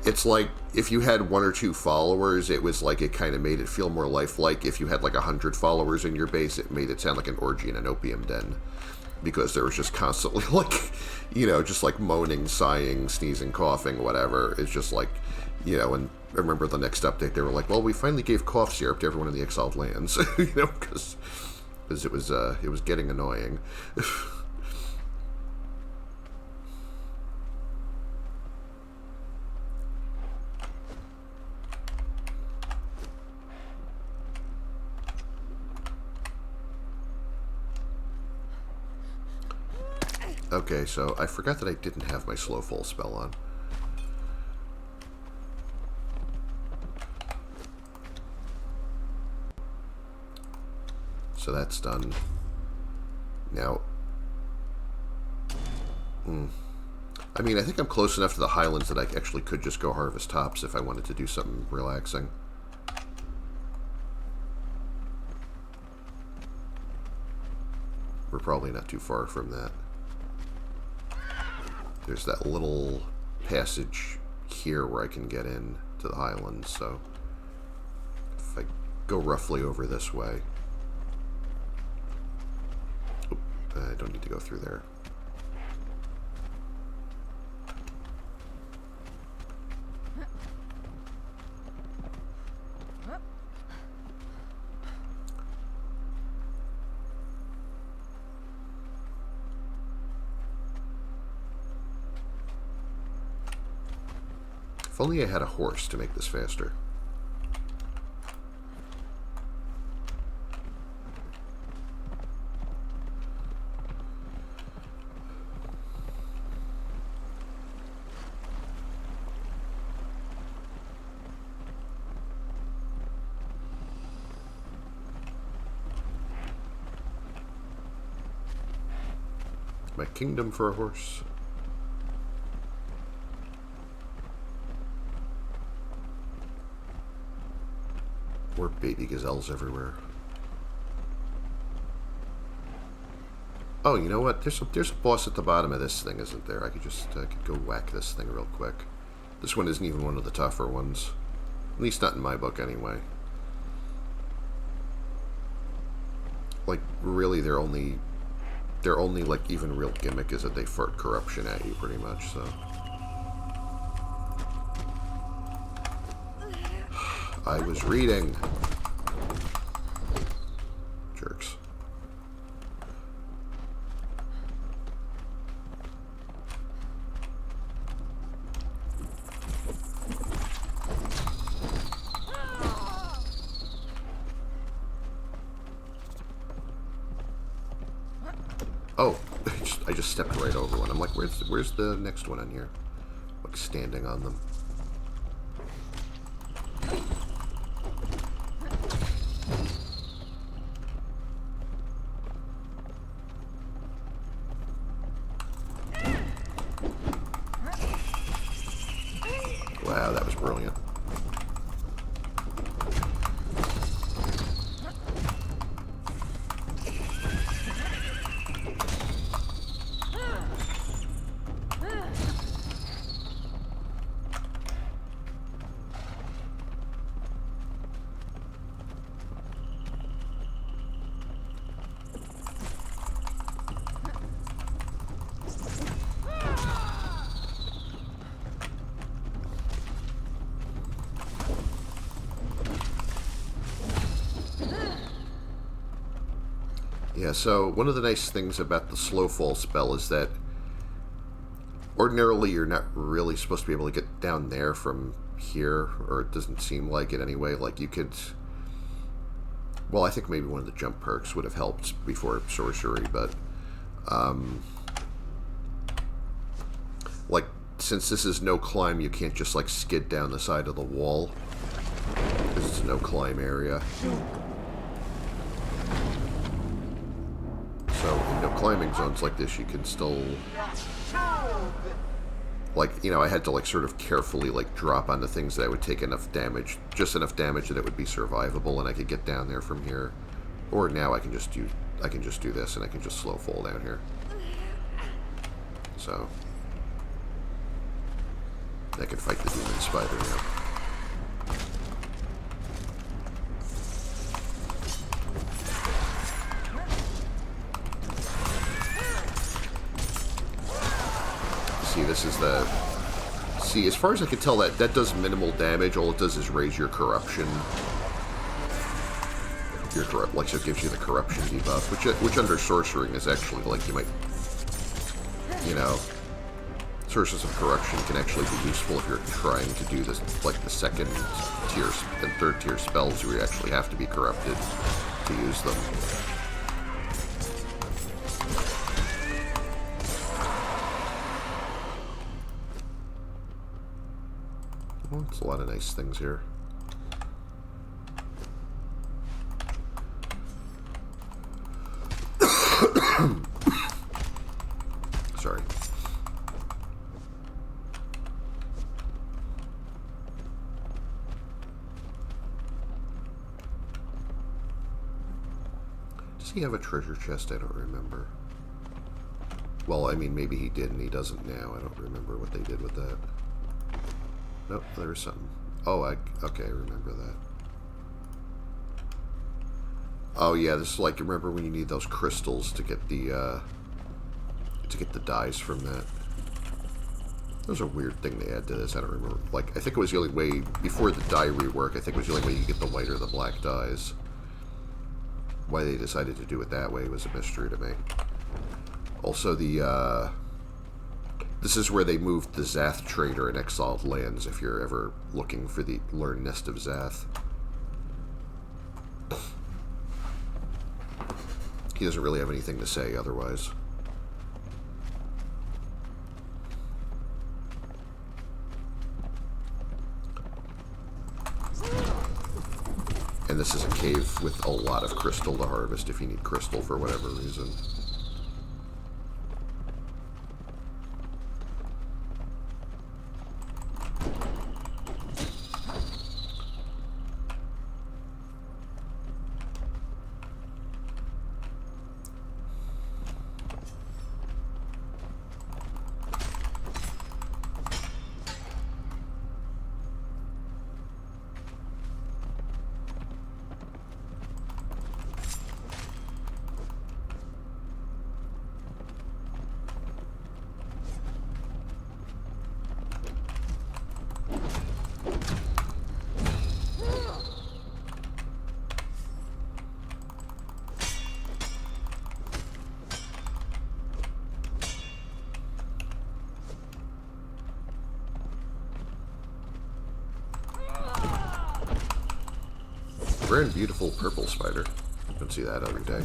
it's like if you had 1 or 2 followers, it was like it kind of made it feel more lifelike. If you had like 100 followers in your base, it made it sound like an orgy in an opium den, because there was just constantly like, you know, just like moaning, sighing, sneezing, coughing, whatever. It's just like, you know. And I remember the next update they were like, well, we finally gave cough syrup to everyone in the exiled lands, you know, because it was getting annoying. Okay, so I forgot that I didn't have my slow fall spell on. So that's done. Now, I mean, I think I'm close enough to the Highlands that I actually could just go harvest hops if I wanted to do something relaxing. We're probably not too far from that. There's that little passage here where I can get in to the Highlands, so if I go roughly over this way... Oop, I don't need to go through there. If only I had a horse to make this faster. My kingdom for a horse. More baby gazelles everywhere. Oh, you know what? There's a boss at the bottom of this thing, isn't there? I could just could go whack this thing real quick. This one isn't even one of the tougher ones. At least not in my book, anyway. Like, really, their only like even real gimmick is that they fart corruption at you, pretty much. So. I was reading. Jerks. Oh, I just stepped right over one. I'm like, where's the next one on here? Like standing on them. Wow, that was brilliant. Yeah, so one of the nice things about the slow fall spell is that ordinarily you're not really supposed to be able to get down there from here, or it doesn't seem like it anyway. Like you could... Well, I think maybe one of the jump perks would have helped before sorcery, but... like, since this is no climb, you can't just, like, skid down the side of the wall. Because it's a no climb area. So, in no climbing zones like this, you can still... Like, you know, I had to, like, sort of carefully, like, drop onto things that I would take enough damage, just enough damage that it would be survivable, and I could get down there from here. Or now I can just do this, and I can just slow fall down here. So... I can fight the demon spider now. See, this is the... See, as far as I can tell, that does minimal damage. All it does is raise your corruption. Like, so it gives you the corruption debuff, which under sorcering is actually, like, you might... You know... Sources of corruption can actually be useful if you're trying to do this, like the second tier and third tier spells where you actually have to be corrupted to use them. Oh, it's a lot of nice things here. Sorry. Does he have a treasure chest? I don't remember. Well, I mean, maybe he did and he doesn't now. I don't remember what they did with that. Nope, there was something. Oh, okay, I remember that. Oh yeah, this is like, remember when you need those crystals to get the dyes from that. That was a weird thing they add to this. I don't remember. Like, I think it was the only way before the dye rework. I think it was the only way you get the white or the black dyes. Why they decided to do it that way was a mystery to me. Also, this is where they moved the Zath trader in Exiled Lands. If you're ever looking for the Learn Nest of Zath, he doesn't really have anything to say otherwise. And this is a cave with a lot of crystal to harvest if you need crystal for whatever reason. Rare and beautiful purple spider. Don't see that every day.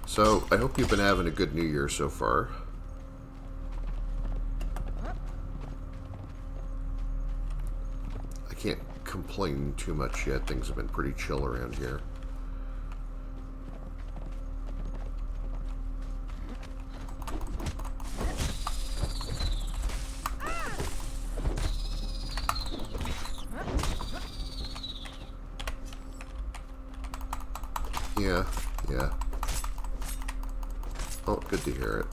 So, I hope you've been having a good New Year so far. I can't complain too much yet. Things have been pretty chill around here. Yeah, yeah. Oh, good to hear it.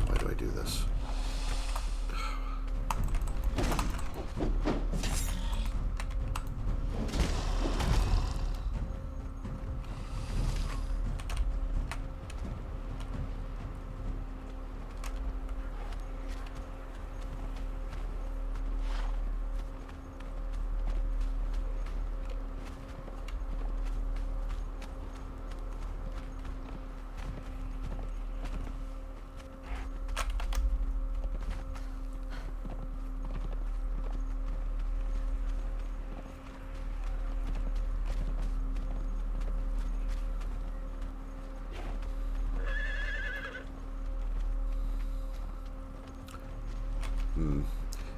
Why do I do this?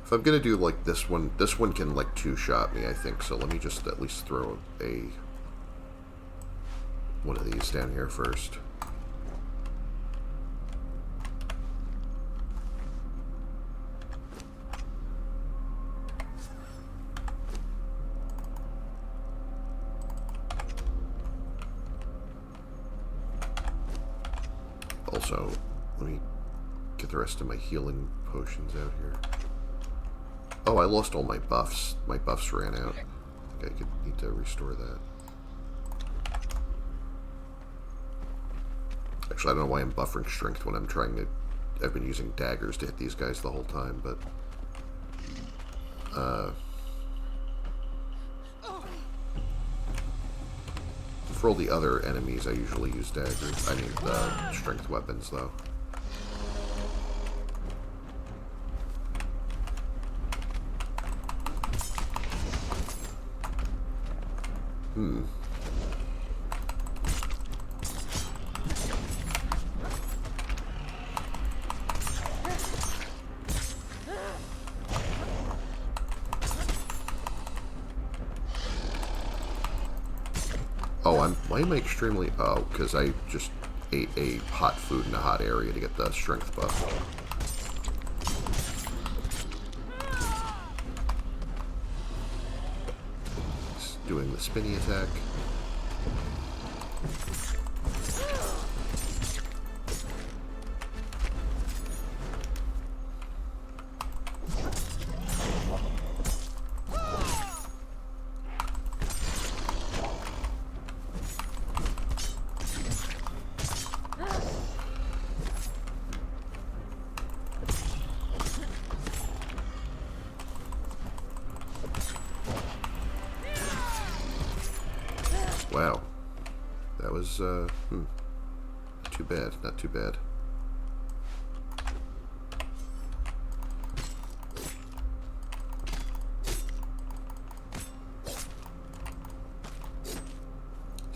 If I'm gonna do like this one can like two-shot me, I think. So let me just at least throw one of these down here first. Also, let me get the rest of my healing potions out here. Oh, I lost all my buffs. My buffs ran out. I think I need to restore that. Actually, I don't know why I'm buffering strength when I'm trying to... I've been using daggers to hit these guys the whole time, but... for all the other enemies, I usually use daggers. I mean, strength weapons, though. Oh, why am I extremely... Oh, because I just ate a hot food in a hot area to get the strength buff. Just doing the spinny attack. Wow. That was, too bad. Not too bad.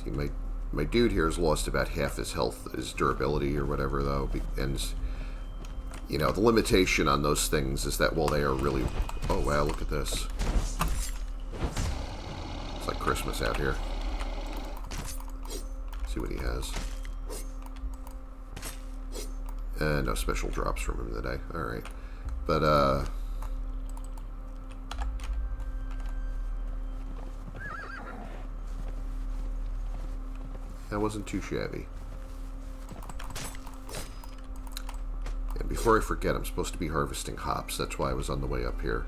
See, my dude here has lost about half his health, his durability or whatever, though. And, you know, the limitation on those things is that while they are really... Oh, wow, look at this. It's like Christmas out here. See what he has. No special drops from him today. Alright. But, that wasn't too shabby. And before I forget, I'm supposed to be harvesting hops. That's why I was on the way up here.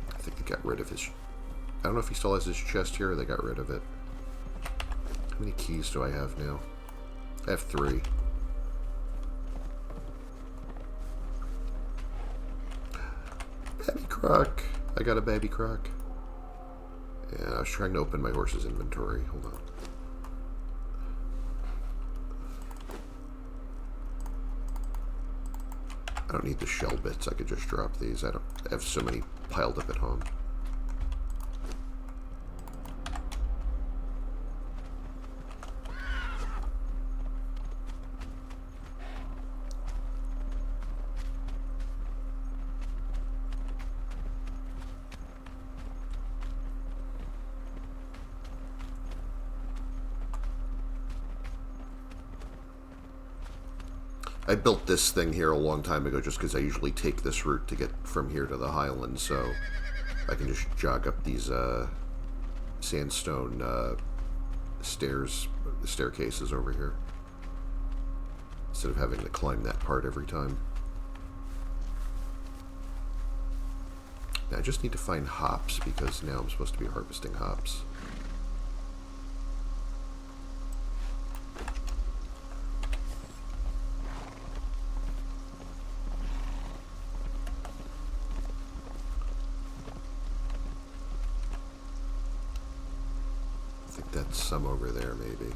I think they got rid of his... I don't know if he still has his chest here or they got rid of it. How many keys do I have now? I have 3. Baby croc. I got a baby croc. Yeah, I was trying to open my horse's inventory. Hold on. I don't need the shell bits. I could just drop these. I have so many piled up at home. I built this thing here a long time ago just because I usually take this route to get from here to the Highlands, so I can just jog up these sandstone staircases over here instead of having to climb that part every time. Now I just need to find hops because now I'm supposed to be harvesting hops. Some over there, maybe.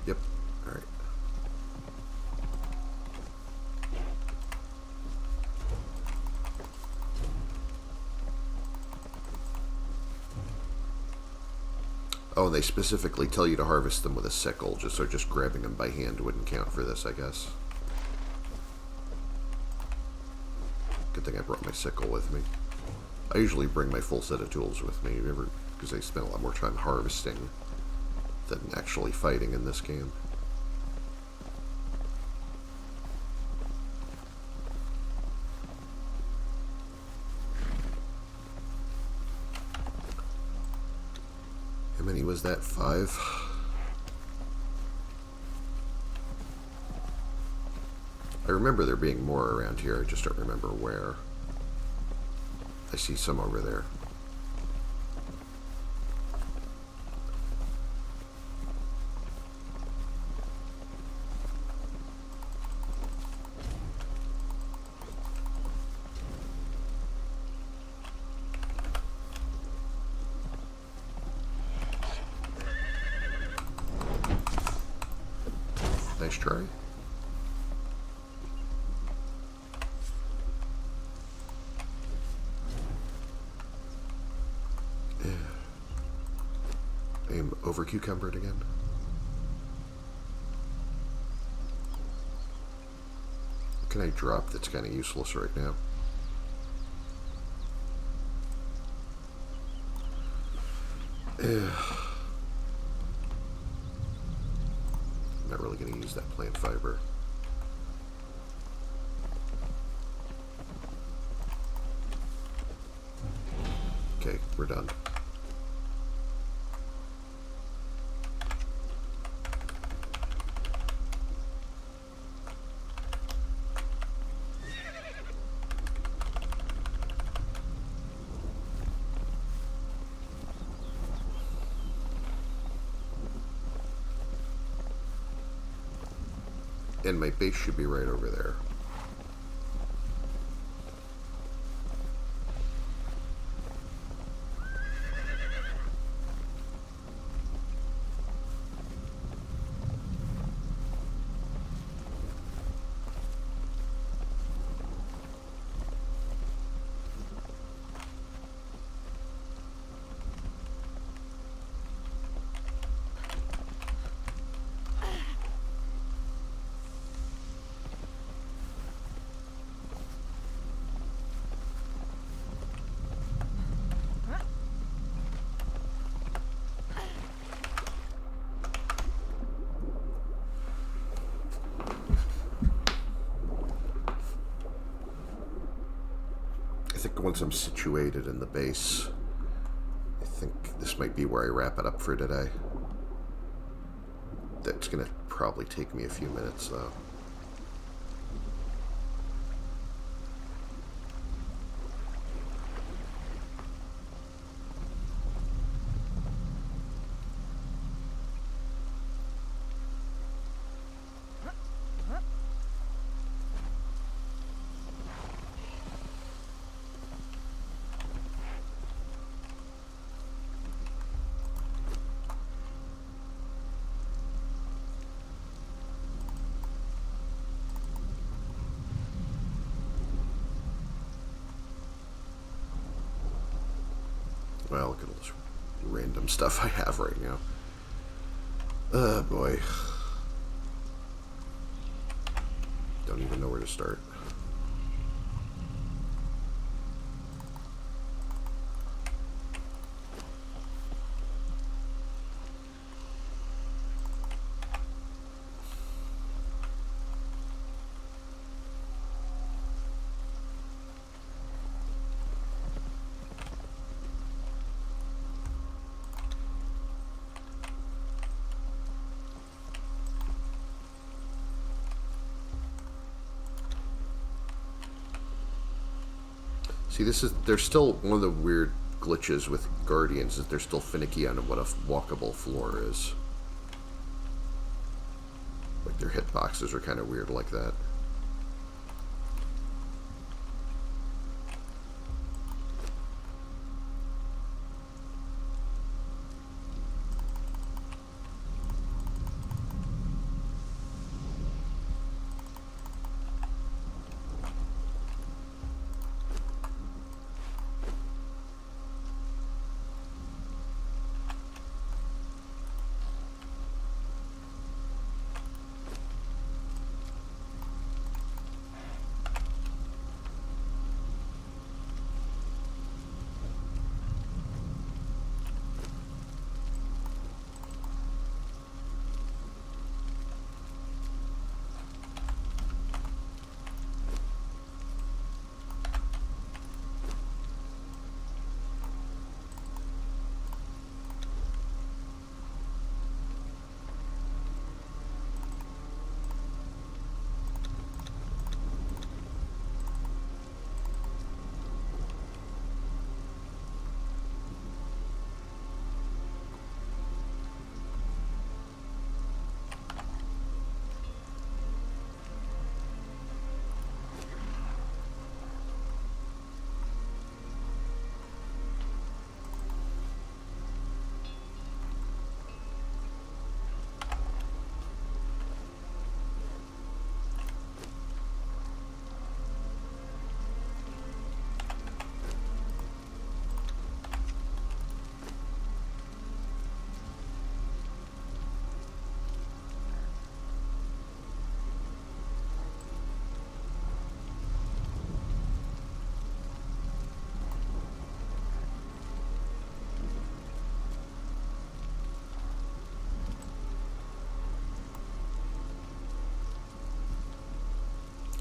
Yep. All right. Oh, and they specifically tell you to harvest them with a sickle, so just grabbing them by hand wouldn't count for this, I guess. Good thing I brought my sickle with me. I usually bring my full set of tools with me, because I spend a lot more time harvesting than actually fighting in this game. How many was that? 5? I remember there being more around here, I just don't remember where. I see some over there. Nice try. I am over cucumbered again. What can I drop that's kind of useless right now? I'm not really going to use that plant fiber. Okay, we're done. And my base should be right over there. I think once I'm situated in the base, I think this might be where I wrap it up for today. That's going to probably take me a few minutes, though. Well, look at all this random stuff I have right now. Oh, boy. Don't even know where to start. See, there's still one of the weird glitches with Guardians is they're still finicky on what a walkable floor is. Like their hitboxes are kind of weird like that.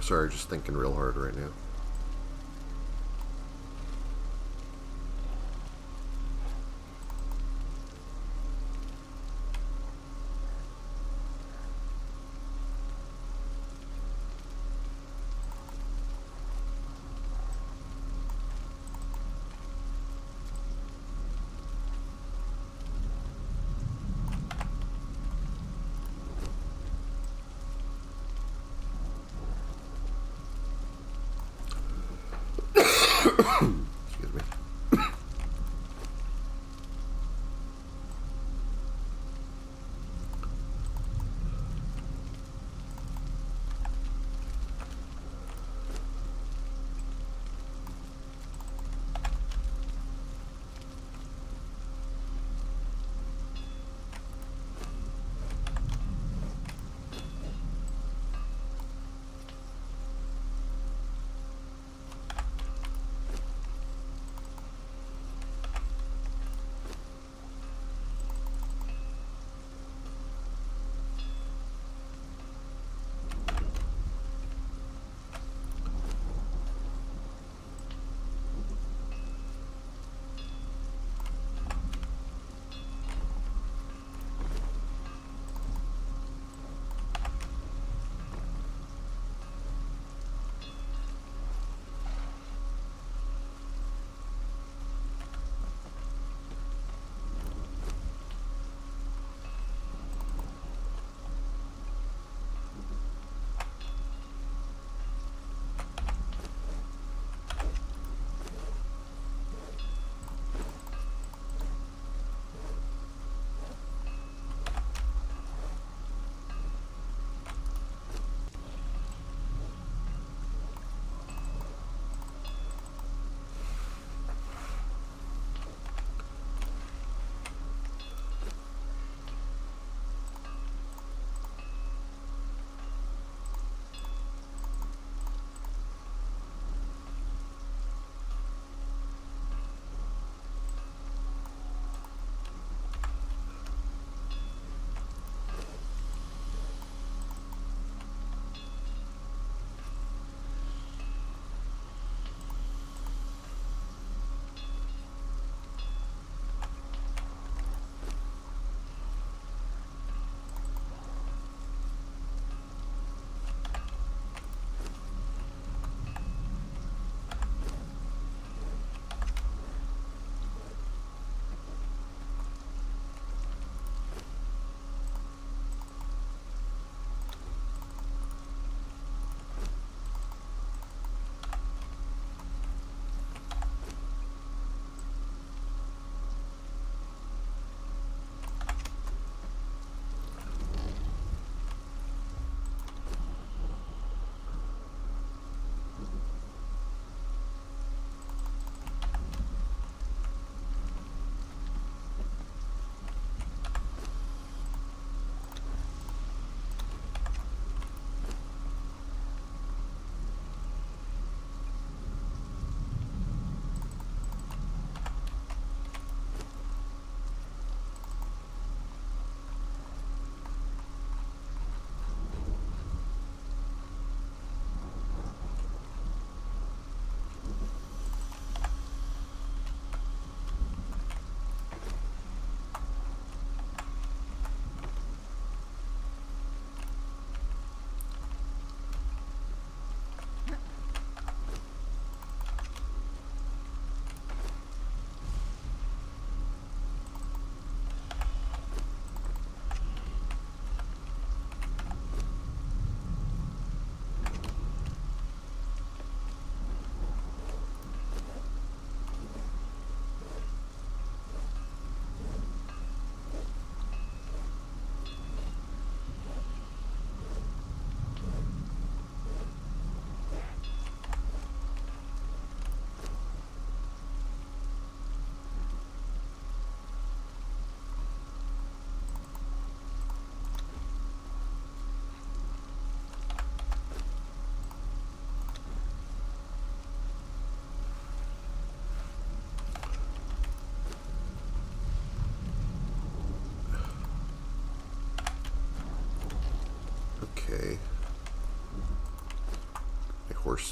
Sorry, just thinking real hard right now. Excuse me.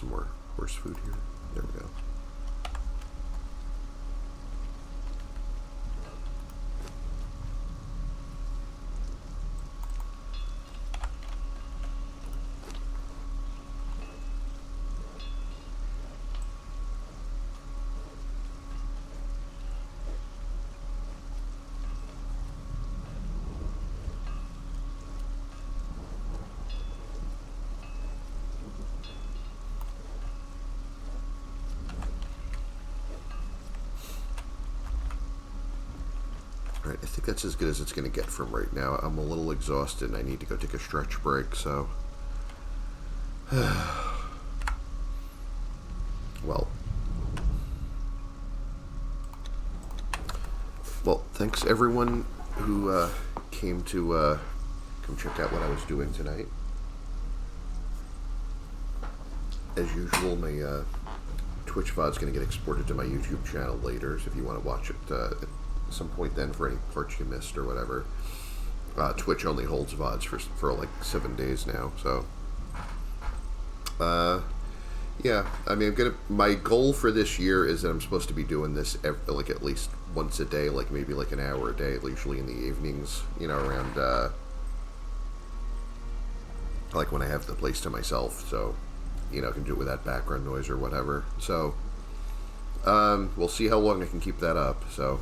some more horse food here. There we go. Alright, I think that's as good as it's going to get from right now. I'm a little exhausted and I need to go take a stretch break, so... Well, thanks everyone who came to come check out what I was doing tonight. As usual, my Twitch VOD's going to get exported to my YouTube channel later, so if you want to watch it at some point then for any parts you missed or whatever. Twitch only holds VODs for like 7 days now, so... yeah, I mean, my goal for this year is that I'm supposed to be doing this like at least once a day, like maybe like an hour a day, usually in the evenings, you know, around like when I have the place to myself, so you know, I can do it without background noise or whatever. So we'll see how long I can keep that up. So,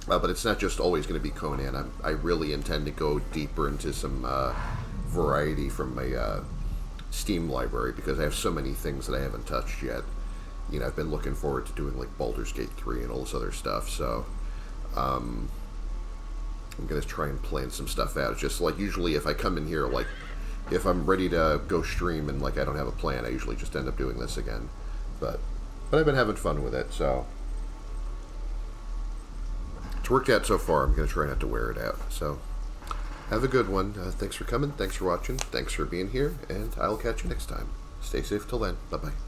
but it's not just always going to be Conan. I really intend to go deeper into some variety from my Steam library, because I have so many things that I haven't touched yet. You know, I've been looking forward to doing like Baldur's Gate 3 and all this other stuff, so I'm going to try and plan some stuff out. It's just like usually if I come in here, like if I'm ready to go stream and like I don't have a plan, I usually just end up doing this again. But I've been having fun with it, so it's worked out so far. I'm going to try not to wear it out, so have a good one. Thanks for coming. Thanks for watching. Thanks for being here. And I'll catch you next time. Stay safe till then. Bye-bye.